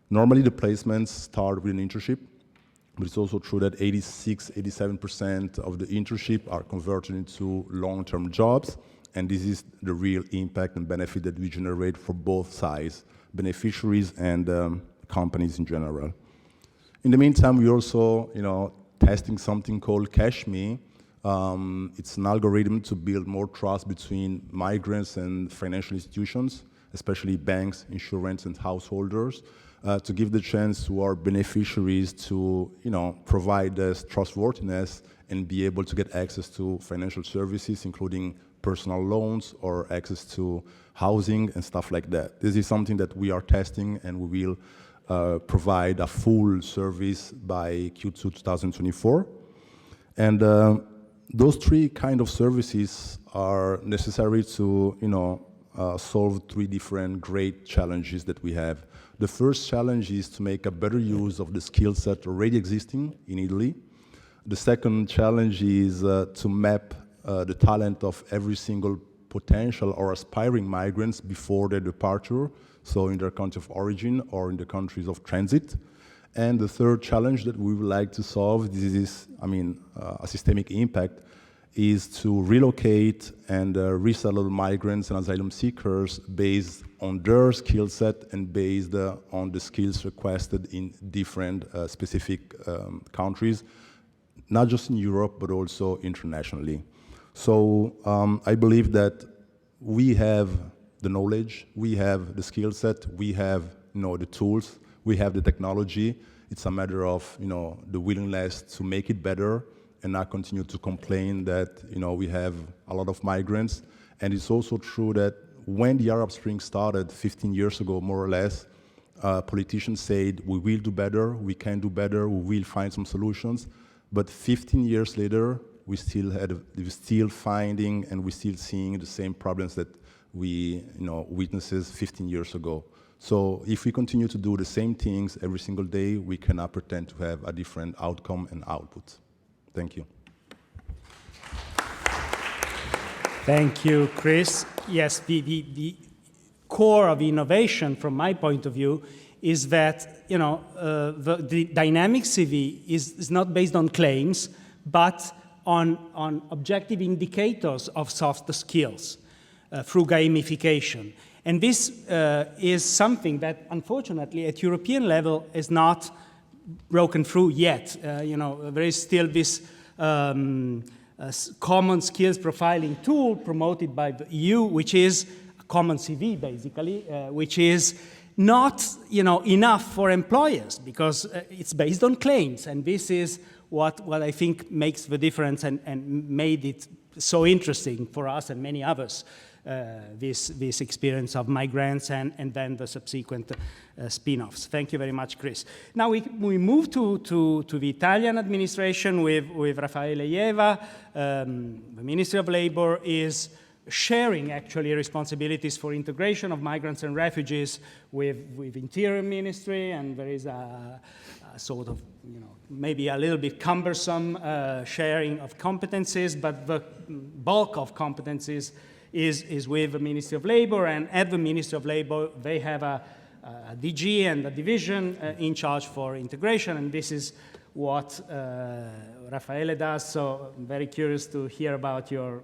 Normally the placements start with an internship, but it's also true that 86–87% of the internship are converted into long-term jobs, and this is the real impact and benefit that we generate for both sides, beneficiaries and companies in general. In the meantime, we're also testing something called CashMe. It's an algorithm to build more trust between migrants and financial institutions, especially banks, insurance, and householders, to give the chance to our beneficiaries to provide us trustworthiness and be able to get access to financial services, including personal loans or access to housing and stuff like that. This is something that we are testing, and we will provide a full service by Q2 2024. And those three kind of services are necessary to, solve three different great challenges that we have. The first challenge is to make a better use of the skill set already existing in Italy. The second challenge is to map the talent of every single potential or aspiring migrants before their departure, so in their country of origin or in the countries of transit. And the third challenge that we would like to solve, this is, a systemic impact, is to relocate and resettle migrants and asylum seekers based on their skill set and based on the skills requested in different specific countries, not just in Europe, but also internationally. So I believe that we have the knowledge, we have the skill set, we have the tools, we have the technology. It's a matter of the willingness to make it better and not continue to complain that we have a lot of migrants. And it's also true that when the Arab Spring started 15 years ago, more or less, politicians said, we will do better, we can do better, we will find some solutions. But 15 years later, we're still finding and we're still seeing the same problems that we witnessed 15 years ago. So if we continue to do the same things every single day, we cannot pretend to have a different outcome and output. Thank you. Thank you, Chris. Yes, the core of innovation, from my point of view, is that the dynamic CV is not based on claims, but on objective indicators of soft skills through gamification. And this is something that, unfortunately, at European level is not broken through yet. There is still this common skills profiling tool promoted by the EU, which is a common CV, basically, which is not enough for employers because it's based on claims. And this is what I think makes the difference and made it so interesting for us and many others. This experience of Mygrants and then the subsequent spin-offs. Thank you very much, Chris. Now we move to the Italian administration with Raffaele Ieva. The Ministry of Labor is sharing actually responsibilities for integration of migrants and refugees with Interior Ministry, and there is a sort of maybe a little bit cumbersome sharing of competencies, but the bulk of competencies is with the Ministry of Labor, and at the Ministry of Labor, they have a DG and a division in charge for integration, and this is what Raffaele does, so I'm very curious to hear about your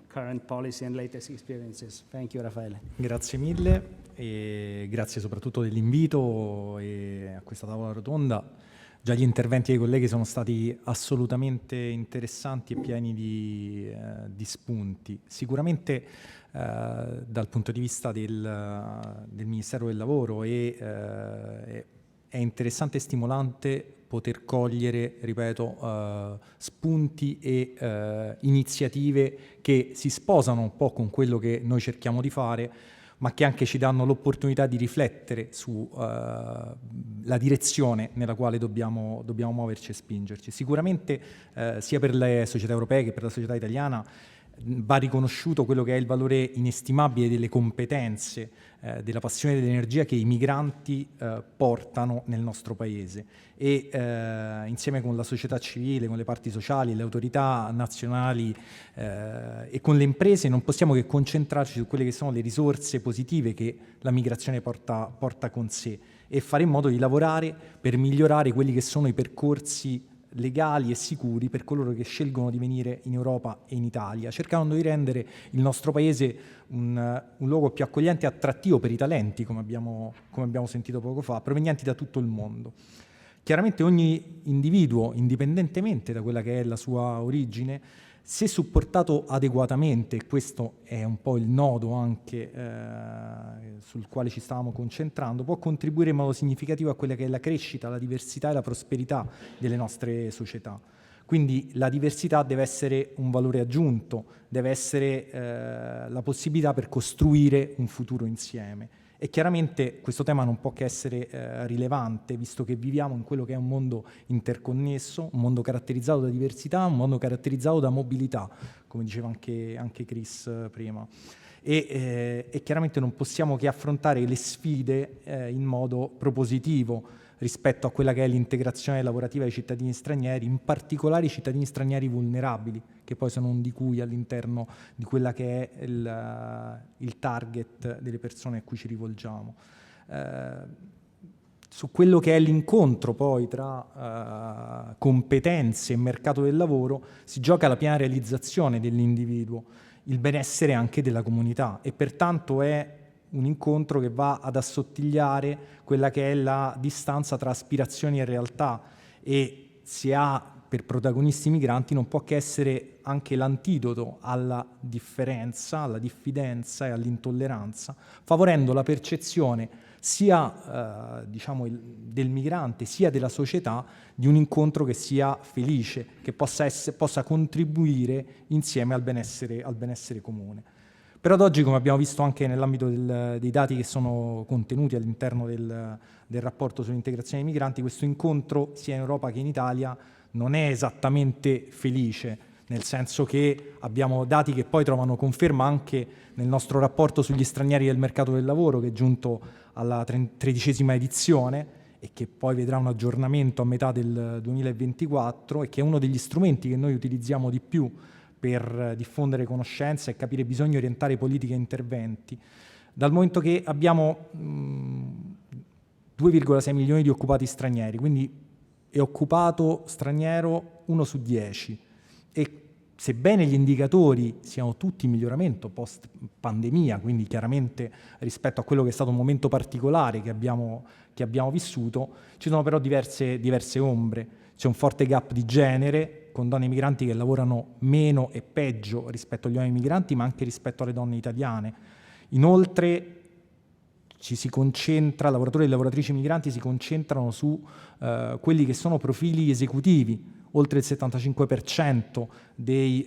current policy and latest experiences. Thank you, Raffaele. Grazie mille e grazie soprattutto dell'invito e a questa tavola rotonda. Già gli interventi dei colleghi sono stati assolutamente interessanti e pieni di spunti. Sicuramente dal punto di vista del Ministero del Lavoro è interessante e stimolante poter cogliere, ripeto, spunti e iniziative che si sposano un po' con quello che noi cerchiamo di fare, ma che anche ci danno l'opportunità di riflettere sulla direzione nella quale dobbiamo muoverci e spingerci. Sicuramente sia per le società europee che per la società italiana va riconosciuto quello che è il valore inestimabile delle competenze, della passione e dell'energia che i migranti portano nel nostro paese e insieme con la società civile, con le parti sociali, le autorità nazionali e con le imprese non possiamo che concentrarci su quelle che sono le risorse positive che la migrazione porta con sé e fare in modo di lavorare per migliorare quelli che sono i percorsi legali e sicuri per coloro che scelgono di venire in Europa e in Italia, cercando di rendere il nostro paese un luogo più accogliente e attrattivo per i talenti, come abbiamo sentito poco fa, provenienti da tutto il mondo. Chiaramente ogni individuo, indipendentemente da quella che è la sua origine, se supportato adeguatamente, e questo è un po' il nodo anche sul quale ci stavamo concentrando, può contribuire in modo significativo a quella che è la crescita, la diversità e la prosperità delle nostre società. Quindi la diversità deve essere un valore aggiunto, deve essere la possibilità per costruire un futuro insieme. E chiaramente questo tema non può che essere rilevante, visto che viviamo in quello che è un mondo interconnesso, un mondo caratterizzato da diversità, un mondo caratterizzato da mobilità, come diceva anche Chris prima. E chiaramente non possiamo che affrontare le sfide in modo propositivo rispetto a quella che è l'integrazione lavorativa dei cittadini stranieri, in particolare i cittadini stranieri vulnerabili, che poi sono un di cui all'interno di quella che è il target delle persone a cui ci rivolgiamo. Su quello che è l'incontro poi tra competenze e mercato del lavoro si gioca la piena realizzazione dell'individuo, il benessere anche della comunità, e pertanto è un incontro che va ad assottigliare quella che è la distanza tra aspirazioni e realtà, e se ha per protagonisti migranti non può che essere anche l'antidoto alla differenza, alla diffidenza e all'intolleranza, favorendo la percezione sia del migrante sia della società di un incontro che sia felice, che possa contribuire insieme al benessere comune. Per ad oggi, come abbiamo visto anche nell'ambito dei dati che sono contenuti all'interno del rapporto sull'integrazione dei migranti, questo incontro sia in Europa che in Italia non è esattamente felice, nel senso che abbiamo dati che poi trovano conferma anche nel nostro rapporto sugli stranieri del mercato del lavoro, che è giunto alla 13ª edizione e che poi vedrà un aggiornamento a metà del 2024, e che è uno degli strumenti che noi utilizziamo di più per diffondere conoscenza e capire bisogni, orientare politiche e interventi, dal momento che abbiamo 2,6 milioni di occupati stranieri, quindi è occupato straniero 1 su 10, e sebbene gli indicatori siano tutti in miglioramento post pandemia, quindi chiaramente rispetto a quello che è stato un momento particolare che abbiamo vissuto, ci sono però diverse ombre. C'è un forte gap di genere, con donne migranti che lavorano meno e peggio rispetto agli uomini migranti, ma anche rispetto alle donne italiane. Inoltre lavoratori e lavoratrici migranti si concentrano su quelli che sono profili esecutivi. Oltre il 75% dei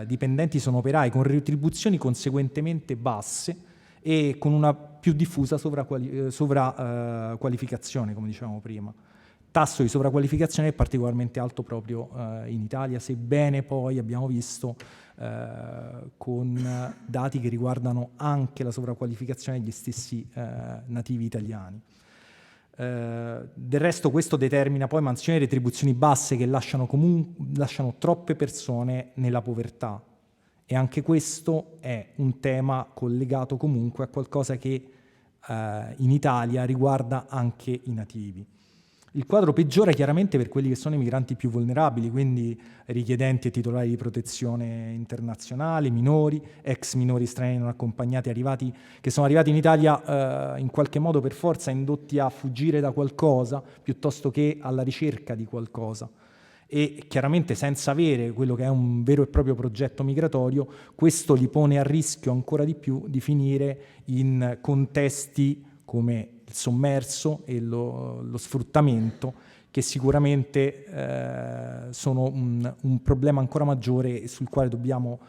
dipendenti sono operai, con retribuzioni conseguentemente basse e con una più diffusa sovraqualificazione, come dicevamo prima. Tasso di sovraqualificazione è particolarmente alto proprio in Italia, sebbene poi abbiamo visto con dati che riguardano anche la sovraqualificazione degli stessi nativi italiani. Del resto questo determina poi mansioni e retribuzioni basse che lasciano troppe persone nella povertà, e anche questo è un tema collegato comunque a qualcosa che in Italia riguarda anche i nativi. Il quadro peggiora chiaramente per quelli che sono i migranti più vulnerabili, quindi richiedenti e titolari di protezione internazionale, minori, ex minori stranieri non accompagnati che sono arrivati in Italia in qualche modo per forza, indotti a fuggire da qualcosa piuttosto che alla ricerca di qualcosa. E chiaramente senza avere quello che è un vero e proprio progetto migratorio, questo li pone a rischio ancora di più di finire in contesti come il sommerso e lo sfruttamento, che sicuramente sono un problema ancora maggiore sul quale dobbiamo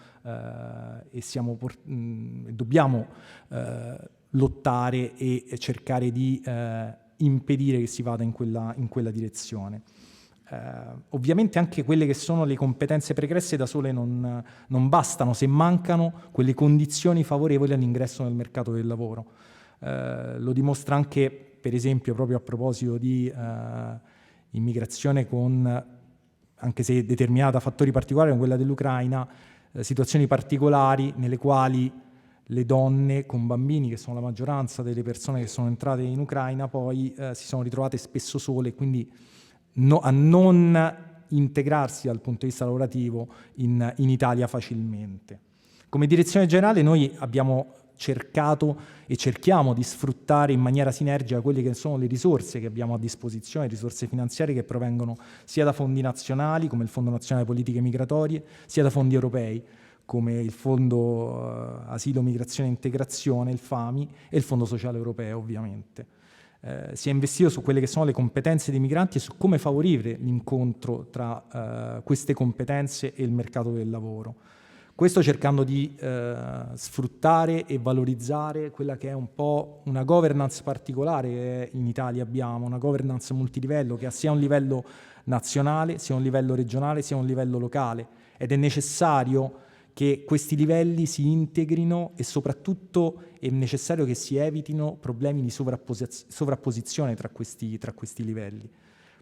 lottare e cercare di impedire che si vada in quella direzione. Ovviamente anche quelle che sono le competenze pregresse da sole non bastano se mancano quelle condizioni favorevoli all'ingresso nel mercato del lavoro. Lo dimostra anche, per esempio, proprio a proposito di immigrazione anche se determinata da fattori particolari come quella dell'Ucraina, situazioni particolari nelle quali le donne con bambini, che sono la maggioranza delle persone che sono entrate in Ucraina, poi si sono ritrovate spesso sole, quindi a non integrarsi dal punto di vista lavorativo in Italia facilmente. Come direzione generale noi abbiamo cercato e cerchiamo di sfruttare in maniera sinergica quelle che sono le risorse che abbiamo a disposizione, risorse finanziarie che provengono sia da fondi nazionali come il Fondo Nazionale Politiche Migratorie, sia da fondi europei come il Fondo Asilo, Migrazione e Integrazione, il FAMI, e il Fondo Sociale Europeo ovviamente. Si è investito su quelle che sono le competenze dei migranti e su come favorire l'incontro tra queste competenze e il mercato del lavoro. Questo cercando di sfruttare e valorizzare quella che è un po' una governance particolare che in Italia abbiamo, una governance multilivello che ha sia un livello nazionale, sia un livello regionale, sia un livello locale, ed è necessario che questi livelli si integrino e soprattutto è necessario che si evitino problemi di sovrapposizione tra questi livelli.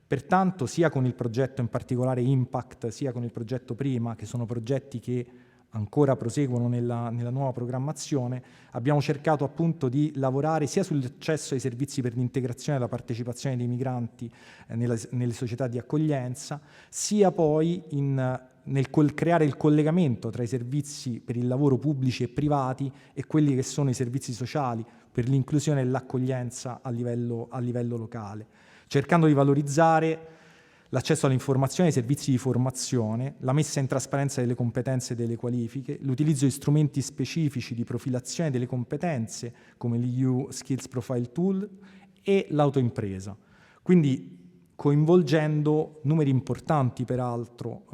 Pertanto sia con il progetto in particolare Impact, sia con il progetto Prima, che sono progetti che ancora proseguono nella nuova programmazione, abbiamo cercato appunto di lavorare sia sull'accesso ai servizi per l'integrazione e la partecipazione dei migranti nelle società di accoglienza, sia poi nel creare il collegamento tra i servizi per il lavoro pubblici e privati e quelli che sono i servizi sociali per l'inclusione e l'accoglienza a livello locale, cercando di valorizzare l'accesso all'informazione e ai servizi di formazione, la messa in trasparenza delle competenze e delle qualifiche, l'utilizzo di strumenti specifici di profilazione delle competenze come l'EU Skills Profile Tool e l'autoimpresa. Quindi coinvolgendo numeri importanti peraltro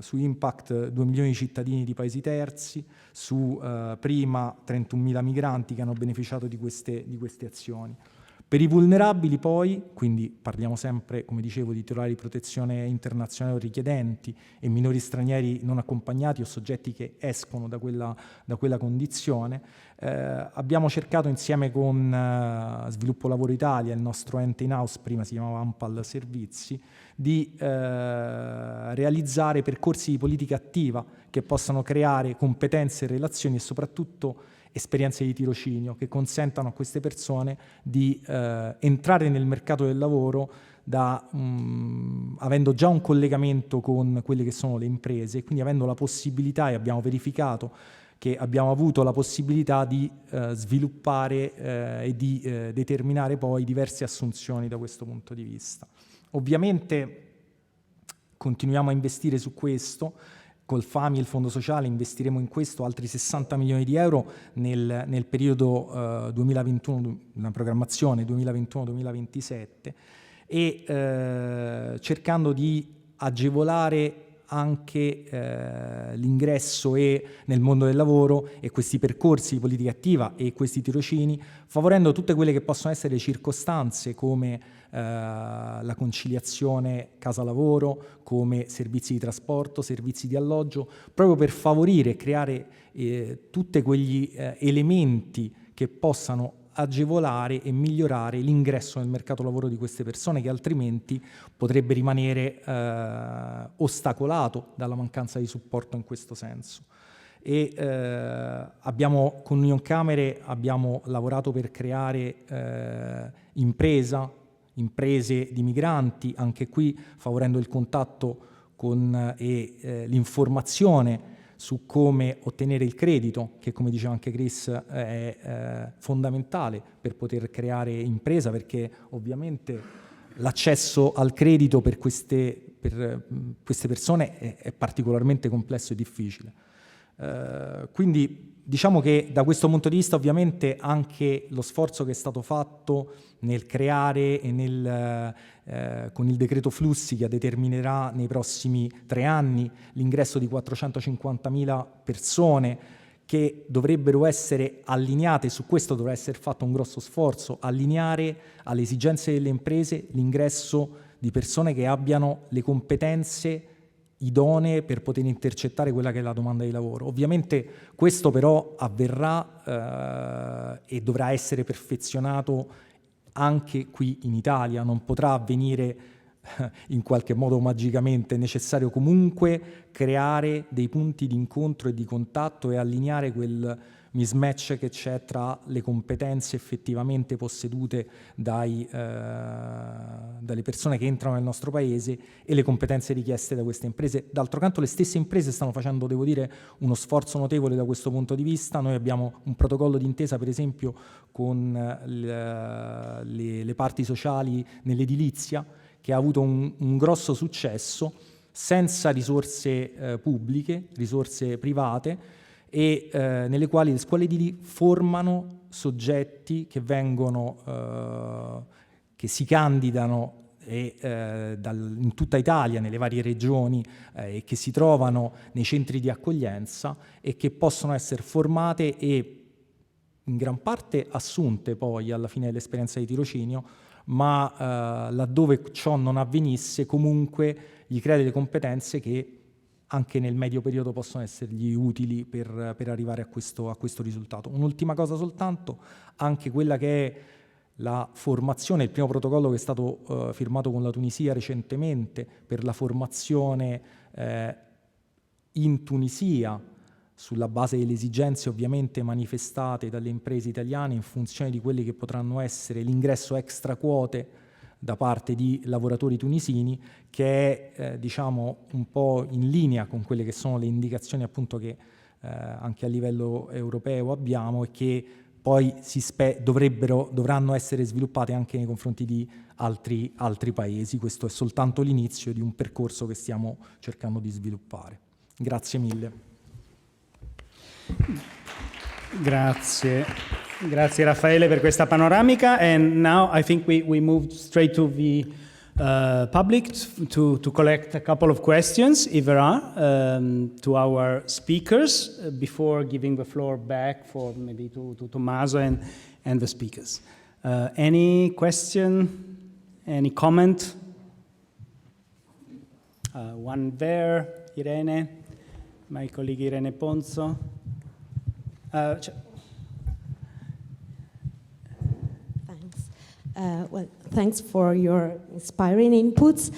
su Impact 2 milioni di cittadini di paesi terzi, su Prima 31.000 migranti che hanno beneficiato di queste azioni. Per i vulnerabili poi, quindi parliamo sempre, come dicevo, di titolari di protezione internazionale o richiedenti e minori stranieri non accompagnati o soggetti che escono da quella condizione, abbiamo cercato insieme con Sviluppo Lavoro Italia, il nostro ente in-house, prima si chiamava Ampal Servizi, di realizzare percorsi di politica attiva che possano creare competenze e relazioni e soprattutto esperienze di tirocinio che consentano a queste persone di entrare nel mercato del lavoro avendo già un collegamento con quelle che sono le imprese, quindi avendo la possibilità, e abbiamo verificato che abbiamo avuto la possibilità di sviluppare e di determinare poi diverse assunzioni da questo punto di vista. Ovviamente continuiamo a investire su questo. Col FAMI e il Fondo Sociale investiremo in questo altri 60 milioni di euro nel periodo 2021, una programmazione 2021-2027, e cercando di agevolare anche l'ingresso nel mondo del lavoro e questi percorsi di politica attiva e questi tirocini, favorendo tutte quelle che possono essere circostanze come la conciliazione casa-lavoro, come servizi di trasporto, servizi di alloggio, proprio per favorire e creare tutti quegli elementi che possano agevolare e migliorare l'ingresso nel mercato lavoro di queste persone che altrimenti potrebbe rimanere ostacolato dalla mancanza di supporto in questo senso. E con Union Camere abbiamo lavorato per creare imprese di migranti, anche qui favorendo il contatto e l'informazione su come ottenere il credito, che come diceva anche Chris è fondamentale per poter creare impresa, perché ovviamente l'accesso al credito per queste persone è particolarmente complesso e difficile. Quindi diciamo che da questo punto di vista ovviamente anche lo sforzo che è stato fatto nel creare e con il decreto flussi che determinerà nei prossimi 3 anni l'ingresso di 450.000 persone che dovrebbero essere allineate, su questo dovrà essere fatto un grosso sforzo, allineare alle esigenze delle imprese l'ingresso di persone che abbiano le competenze idonee per poter intercettare quella che è la domanda di lavoro. Ovviamente questo però avverrà e dovrà essere perfezionato anche qui in Italia, non potrà avvenire in qualche modo magicamente, è necessario comunque creare dei punti di incontro e di contatto e allineare quel mismatch che c'è tra le competenze effettivamente possedute dalle persone che entrano nel nostro paese e le competenze richieste da queste imprese. D'altro canto le stesse imprese stanno facendo, devo dire, uno sforzo notevole da questo punto di vista. Noi abbiamo un protocollo d'intesa, per esempio, con le parti sociali nell'edilizia, che ha avuto un grosso successo senza risorse pubbliche, risorse private, e nelle quali le scuole edili formano soggetti che si candidano in tutta Italia, nelle varie regioni, e che si trovano nei centri di accoglienza e che possono essere formate e in gran parte assunte poi alla fine dell'esperienza di tirocinio, ma laddove ciò non avvenisse comunque gli crea delle competenze che anche nel medio periodo possono essergli utili per arrivare a questo risultato. Un'ultima cosa soltanto, anche quella che è la formazione, il primo protocollo che è stato firmato con la Tunisia recentemente per la formazione in Tunisia, sulla base delle esigenze ovviamente manifestate dalle imprese italiane in funzione di quelli che potranno essere l'ingresso extra quote da parte di lavoratori tunisini, che è diciamo un po' in linea con quelle che sono le indicazioni appunto che anche a livello europeo abbiamo e che poi dovranno essere sviluppate anche nei confronti di altri paesi. Questo è soltanto l'inizio di un percorso che stiamo cercando di sviluppare. Grazie mille. Grazie Raffaele per questa panoramica, and now I think we moved straight to the public to collect a couple of questions, if there are, to our speakers before giving the floor back for maybe to Tommaso and the speakers. Any question, any comment? One there, Irene, my colleague Irene Ponzo. Thanks. Well, thanks for your inspiring inputs.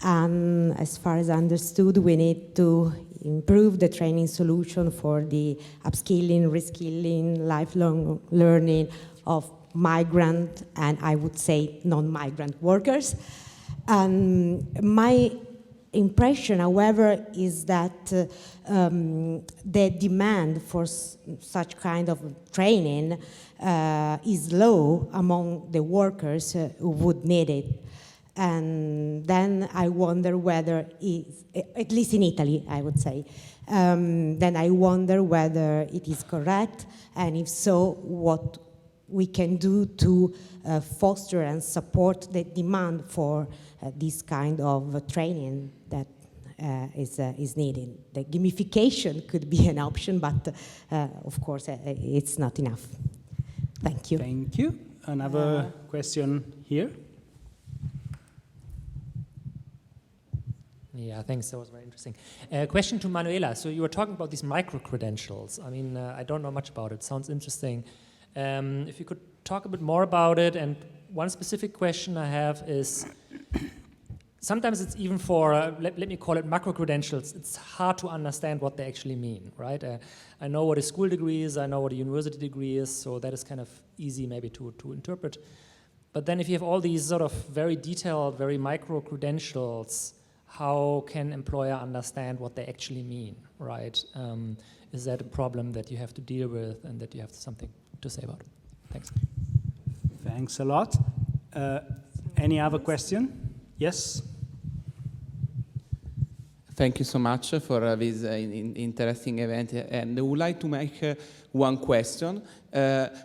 As far as I understood, we need to improve the training solution for the upskilling, reskilling, lifelong learning of migrant and I would say non-migrant workers. My impression, however, is that the demand for such kind of training is low among the workers who would need it. And then I wonder whether, at least in Italy, I would say, then I wonder whether it is correct, and if so, what we can do to foster and support the demand for this kind of training that is needed. The gamification could be an option, but of course it's not enough. Thank you. Thank you. Another question here. Yeah, thanks. That was very interesting. Question to Manuela. So you were talking about these micro-credentials. I mean, I don't know much about it. Sounds interesting. If you could talk a bit more about it. And one specific question I have is, sometimes it's even for, let me call it macro-credentials, it's hard to understand what they actually mean, right? I know what a school degree is, I know what a university degree is, so that is kind of easy maybe to interpret. But then if you have all these sort of very detailed, very micro-credentials, how can employer understand what they actually mean, right? Is that a problem that you have to deal with and that you have something to say about? Thanks. Thanks a lot. Any other question? Yes? Thank you so much for this interesting event. And I would like to make one question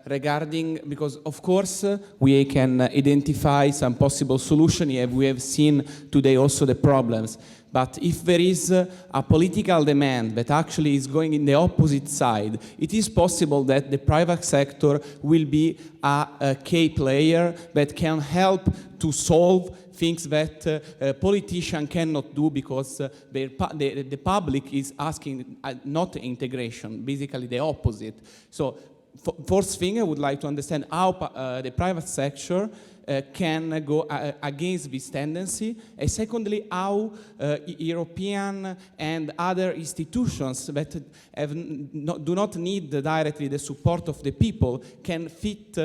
regarding, because of course we can identify some possible solution. We have seen today also the problems. But if there is a political demand that actually is going in the opposite side, it is possible that the private sector will be a key player that can help to solve things that politicians cannot do, because the public is asking not integration, basically the opposite. So first thing, I would like to understand how the private sector can go against this tendency, and secondly, how European and other institutions that do not need directly the support of the people can fit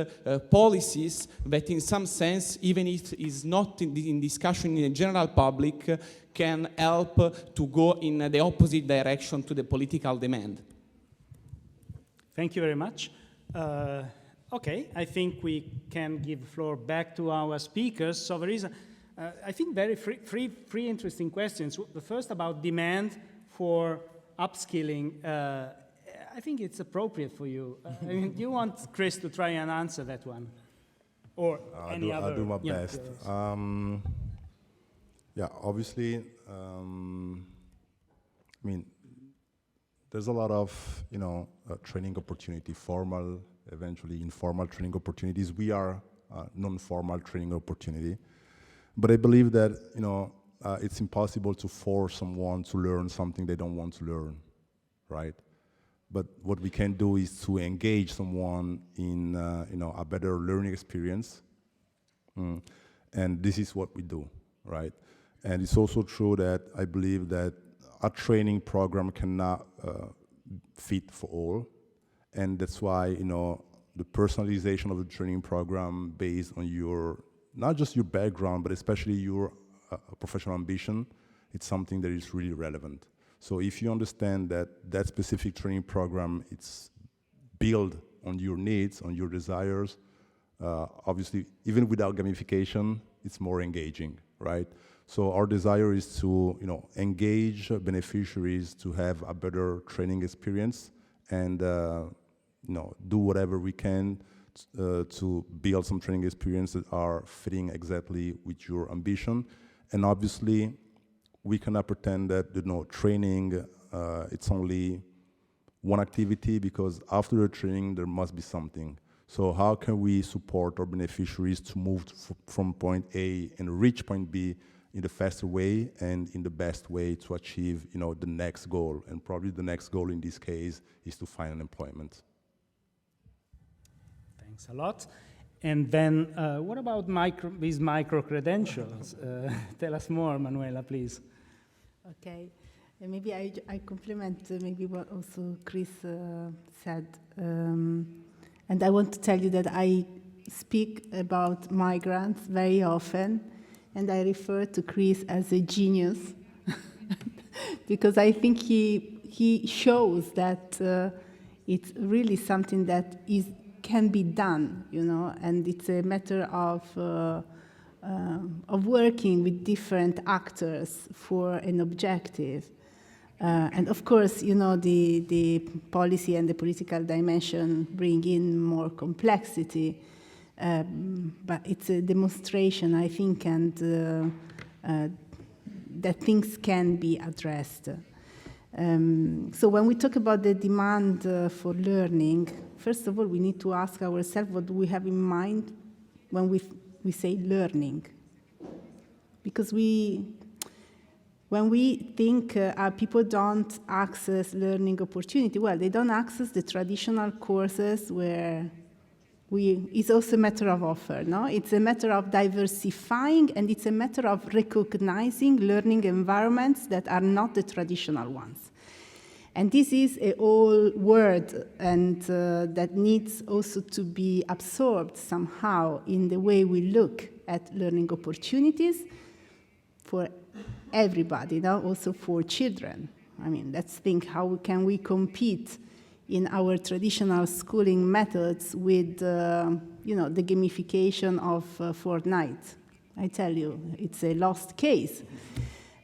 policies that in some sense, even if it is not in discussion in the general public, can help to go in the opposite direction to the political demand. Thank you very much. Okay, I think we can give the floor back to our speakers. So there is, I think, very three interesting questions. The first about demand for upskilling. I think it's appropriate for you. I mean, do you want Chris to try and answer that one? Or any other? I'll do my best. Yeah, obviously, I mean, there's a lot of, training opportunity, formal, eventually informal training opportunities. We are non-formal training opportunity. But I believe that, it's impossible to force someone to learn something they don't want to learn, right? But what we can do is to engage someone in, a better learning experience. And this is what we do, right? And it's also true that I believe that a training program cannot fit for all. And that's why, the personalization of the training program based on your, not just your background, but especially your professional ambition, it's something that is really relevant. So if you understand that that specific training program, it's built on your needs, on your desires, obviously, even without gamification, it's more engaging, right? So our desire is to, engage beneficiaries to have a better training experience and, do whatever we can to build some training experiences that are fitting exactly with your ambition. And obviously, we cannot pretend that, training, it's only one activity, because after the training, there must be something. So how can we support our beneficiaries to move from point A and reach point B in the faster way and in the best way to achieve, the next goal? And probably the next goal in this case is to find an employment. Thanks a lot. And then what about these micro-credentials? Tell us more, Manuela, please. Okay. And maybe I complement maybe what also Chris said. And I want to tell you that I speak about migrants very often, and I refer to Chris as a genius because I think he shows that it's really something that can be done, and it's a matter of working with different actors for an objective. And of course, the policy and the political dimension bring in more complexity, but it's a demonstration, I think, and that things can be addressed. So when we talk about the demand for learning, first of all, we need to ask ourselves what do we have in mind when we say learning. Because when we think people don't access learning opportunity, well, they don't access the traditional courses where it's also a matter of offer, no? It's a matter of diversifying, and it's a matter of recognizing learning environments that are not the traditional ones. And this is a whole word, and that needs also to be absorbed somehow in the way we look at learning opportunities for everybody, now also for children. I mean, let's think, how can we compete in our traditional schooling methods with, the gamification of Fortnite? I tell you, it's a lost case.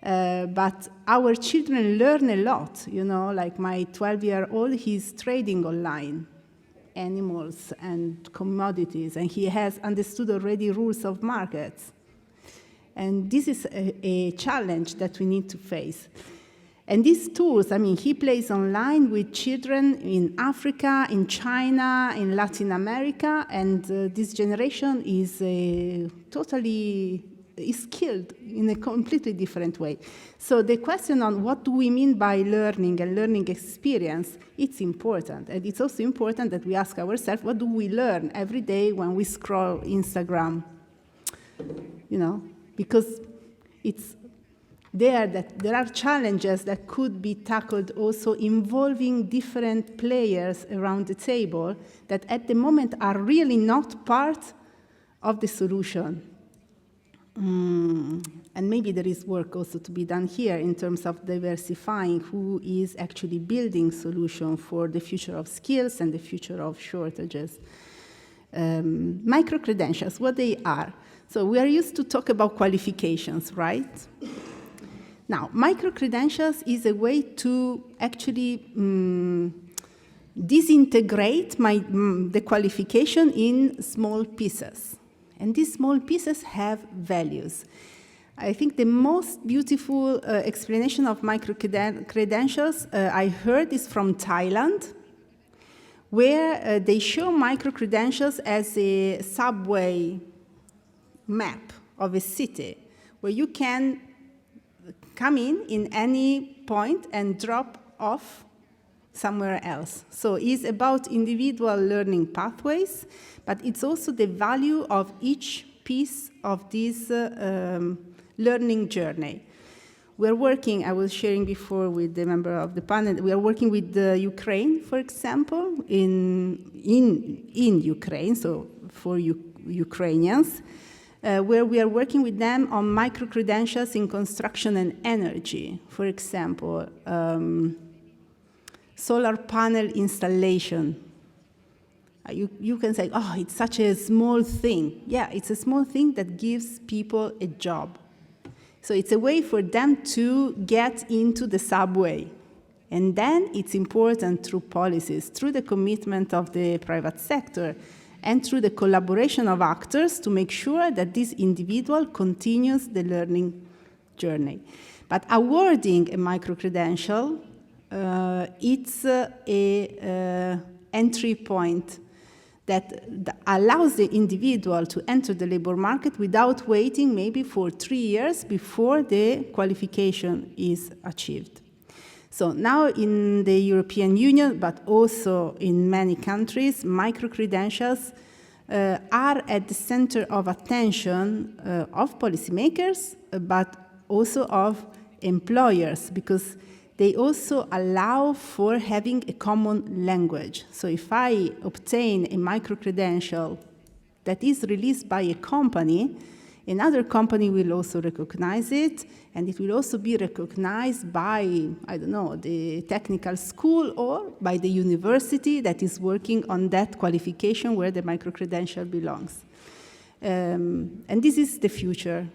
But our children learn a lot, like my 12-year-old, he's trading online, animals and commodities, and he has understood already rules of markets. And this is a challenge that we need to face. And these tools, he plays online with children in Africa, in China, in Latin America, and this generation is totally skilled in a completely different way. So the question on what do we mean by learning and learning experience, it's important. And it's also important that we ask ourselves, what do we learn every day when we scroll Instagram? Because it's there that there are challenges that could be tackled also involving different players around the table that at the moment are really not part of the solution. And maybe there is work also to be done here in terms of diversifying who is actually building solutions for the future of skills and the future of shortages. Micro-credentials, what they are. So we are used to talk about qualifications, right? Now, micro-credentials is a way to actually disintegrate the qualification in small pieces. And these small pieces have values. I think the most beautiful explanation of micro-credentials I heard is from Thailand, where they show micro-credentials as a subway map of a city, where you can come in any point and drop off somewhere else. So it's about individual learning pathways, but it's also the value of each piece of this learning journey. We're working, I was sharing before with the member of the panel, we are working with Ukraine, for example, in Ukraine, so for Ukrainians, where we are working with them on micro-credentials in construction and energy. For example, solar panel installation. You can say, oh, it's such a small thing. Yeah, it's a small thing that gives people a job. So it's a way for them to get into the subway. And then it's important through policies, through the commitment of the private sector, and through the collaboration of actors to make sure that this individual continues the learning journey. But awarding a micro-credential, it's an entry point that allows the individual to enter the labor market without waiting maybe for 3 years before the qualification is achieved. So now in the European Union, but also in many countries, micro-credentials are at the center of attention of policymakers, but also of employers, because they also allow for having a common language. So if I obtain a micro-credential that is released by a company, another company will also recognize it, and it will also be recognized by, I don't know, the technical school or by the university that is working on that qualification where the micro-credential belongs. And this is the future.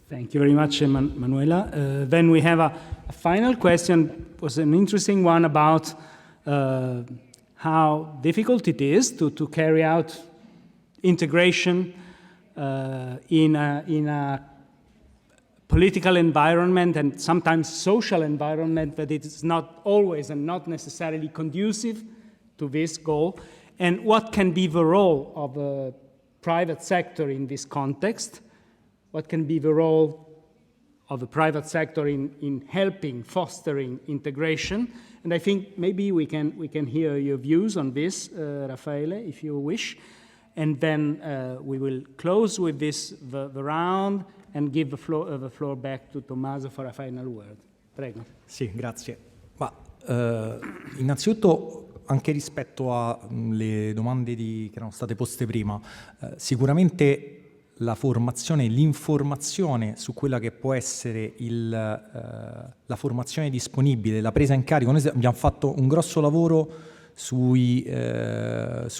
Thank you very much, Manuela. Then we have a final question. It was an interesting one about how difficult it is to carry out integration in a political environment and sometimes social environment that it is not always and not necessarily conducive to this goal. And what can be the role of the private sector in this context? What can be the role of the private sector in helping, fostering integration? And I think maybe we can hear your views on this, Raffaele, if you wish. And then we will close with this, the round, and give the floor back to Tommaso for a final word. Prego. Sì, grazie. Ma, innanzitutto, anche rispetto alle domande che erano state poste prima, sicuramente la formazione, l'informazione su quella che può essere la formazione disponibile, la presa in carico. Noi abbiamo fatto un grosso lavoro su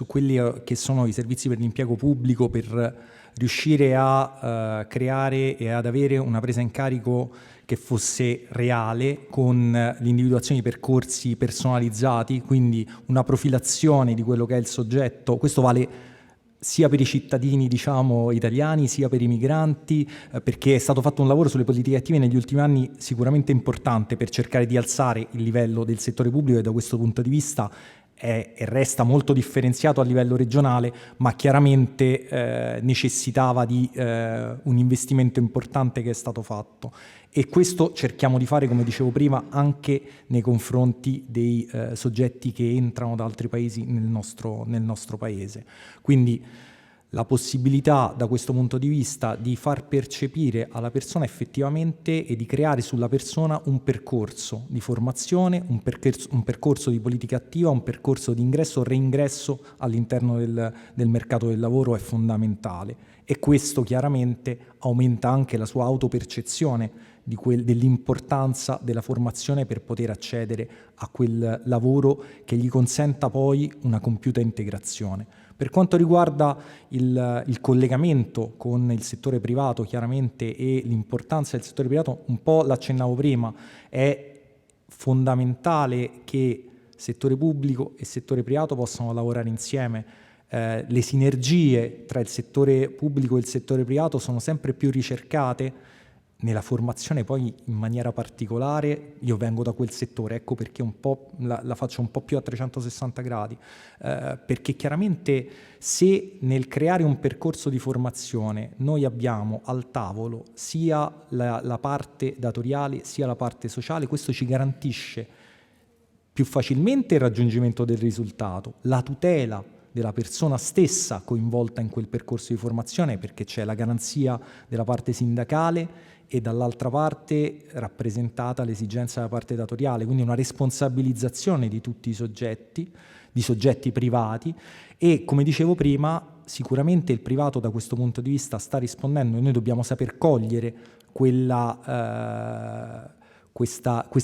quelli che sono i servizi per l'impiego pubblico per riuscire a creare e ad avere una presa in carico che fosse reale, con l'individuazione di percorsi personalizzati, quindi una profilazione di quello che è il soggetto. Questo vale sia per i cittadini, diciamo, italiani, sia per i migranti, perché è stato fatto un lavoro sulle politiche attive negli ultimi anni sicuramente importante per cercare di alzare il livello del settore pubblico, e da questo punto di vista e resta molto differenziato a livello regionale, ma chiaramente necessitava di un investimento importante che è stato fatto. E questo cerchiamo di fare, come dicevo prima, anche nei confronti dei soggetti che entrano da altri paesi nel nostro paese. Quindi la possibilità da questo punto di vista di far percepire alla persona effettivamente e di creare sulla persona un percorso di formazione, un percorso di politica attiva, un percorso di ingresso o reingresso all'interno del mercato del lavoro è fondamentale, e questo chiaramente aumenta anche la sua autopercezione dell'importanza della formazione per poter accedere a quel lavoro che gli consenta poi una compiuta integrazione. Per quanto riguarda il collegamento con il settore privato, chiaramente, e l'importanza del settore privato, un po' l'accennavo prima, è fondamentale che settore pubblico e settore privato possano lavorare insieme. le sinergie tra il settore pubblico e il settore privato sono sempre più ricercate. Nella formazione poi in maniera particolare, io vengo da quel settore, ecco perché un po' la faccio un po' più a 360 gradi, perché chiaramente se nel creare un percorso di formazione noi abbiamo al tavolo sia la parte datoriale sia la parte sociale, questo ci garantisce più facilmente il raggiungimento del risultato, la tutela della persona stessa coinvolta in quel percorso di formazione, perché c'è la garanzia della parte sindacale e dall'altra parte rappresentata l'esigenza della parte datoriale, quindi una responsabilizzazione di tutti i soggetti, di soggetti privati, e come dicevo prima sicuramente il privato da questo punto di vista sta rispondendo e noi dobbiamo saper cogliere questa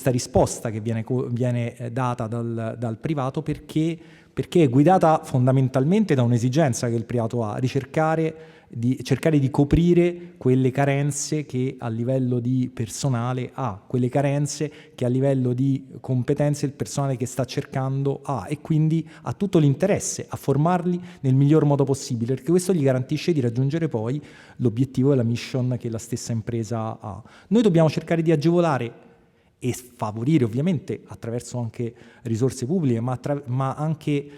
risposta che viene data dal privato perché è guidata fondamentalmente da un'esigenza che il privato ha, cercare di coprire quelle carenze che a livello di personale ha, quelle carenze che a livello di competenze il personale che sta cercando ha, e quindi ha tutto l'interesse a formarli nel miglior modo possibile, perché questo gli garantisce di raggiungere poi l'obiettivo e la mission che la stessa impresa ha. Noi dobbiamo cercare di agevolare e favorire ovviamente attraverso anche risorse pubbliche, ma anche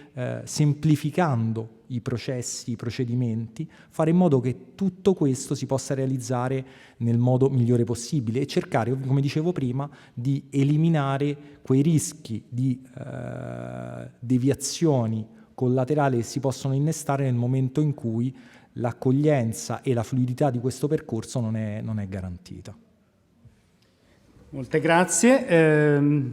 semplificando i processi, i procedimenti, fare in modo che tutto questo si possa realizzare nel modo migliore possibile e cercare, come dicevo prima, di eliminare quei rischi di deviazioni collaterali che si possono innestare nel momento in cui l'accoglienza e la fluidità di questo percorso non è garantita. Molte grazie.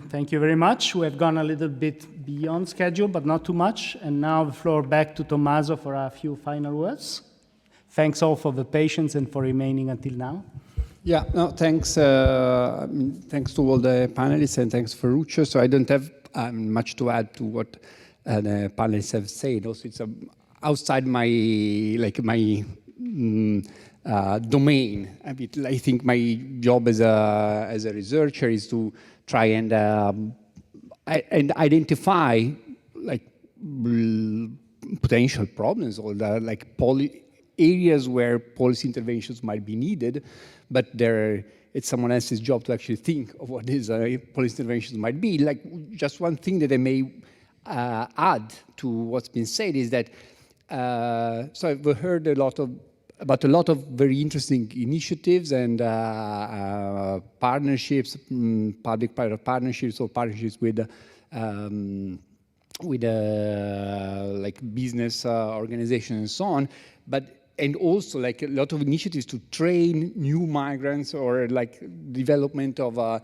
Thank you very much. We have gone a little bit beyond schedule, but not too much. And now the floor back to Tommaso for a few final words. Thanks all for the patience and for remaining until now. Yeah, no, thanks. Thanks to all the panelists and thanks Ferruccio. So I don't have much to add to what the panelists have said. Also, it's outside my domain. I think my job as a researcher is to try and identify potential problems or areas where policy interventions might be needed, but it's someone else's job to actually think of what these policy interventions might be. Just one thing that I may add to what's been said is that so I've heard about a lot of very interesting initiatives and partnerships, public-private partnerships or partnerships with business organizations and so on, and also a lot of initiatives to train new migrants or development of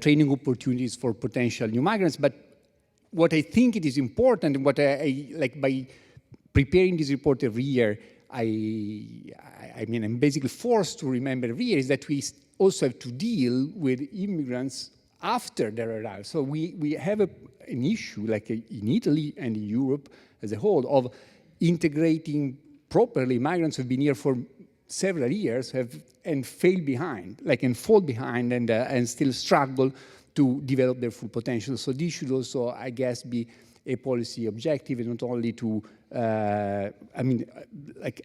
training opportunities for potential new migrants. But what I think it is important, and what I by preparing this report every year, I'm basically forced to remember every year is that we also have to deal with immigrants after their arrival. So we have an issue in Italy and in Europe as a whole of integrating properly migrants who've been here for several years and fall behind and still struggle to develop their full potential. So this should also, I guess, be a policy objective, and not only to,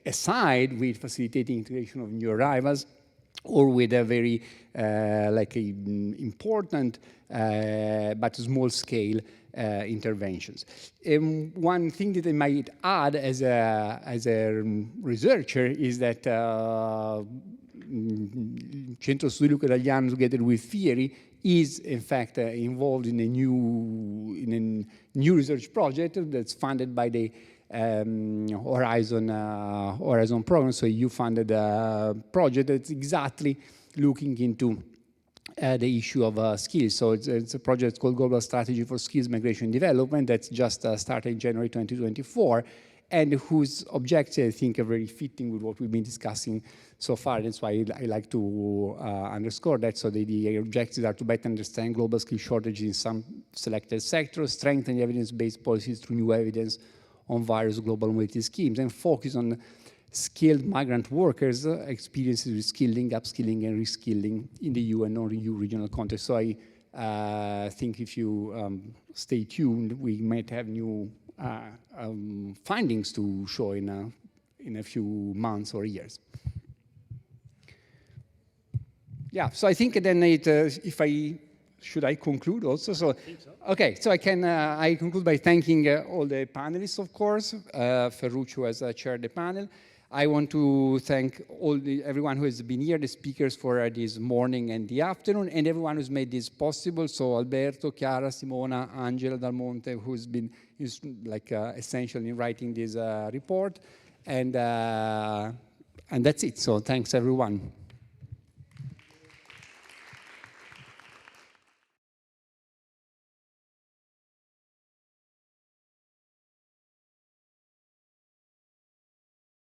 aside with facilitating integration of new arrivals, or with a very important but small-scale interventions. One thing that I might add as a researcher is that Centro Studi Luca together with FIERI is in fact involved in a new research project that's funded by the Horizon program, so EU-funded project that's exactly looking into the issue of skills. So it's a project called Global Strategy for Skills Migration and Development that's just started in January 2024, and whose objectives, I think, are very fitting with what we've been discussing so far. That's why I like to underscore that. So the objectives are to better understand global skill shortages in some selected sectors, strengthen evidence-based policies through new evidence on various global mobility schemes, and focus on skilled migrant workers' experiences with skilling, upskilling, and reskilling in the EU and non-EU regional context. So I think if you stay tuned, we might have new findings to show in a few months or years. Yeah, so I think then should I conclude also? So, okay, so I conclude by thanking all the panelists, of course. Ferruccio has chaired the panel. I want to thank everyone who has been here, the speakers for this morning and the afternoon, and everyone who's made this possible. So Alberto, Chiara, Simona, Angela Dal Monte, who's been essential in writing this report. And that's it. So thanks, everyone.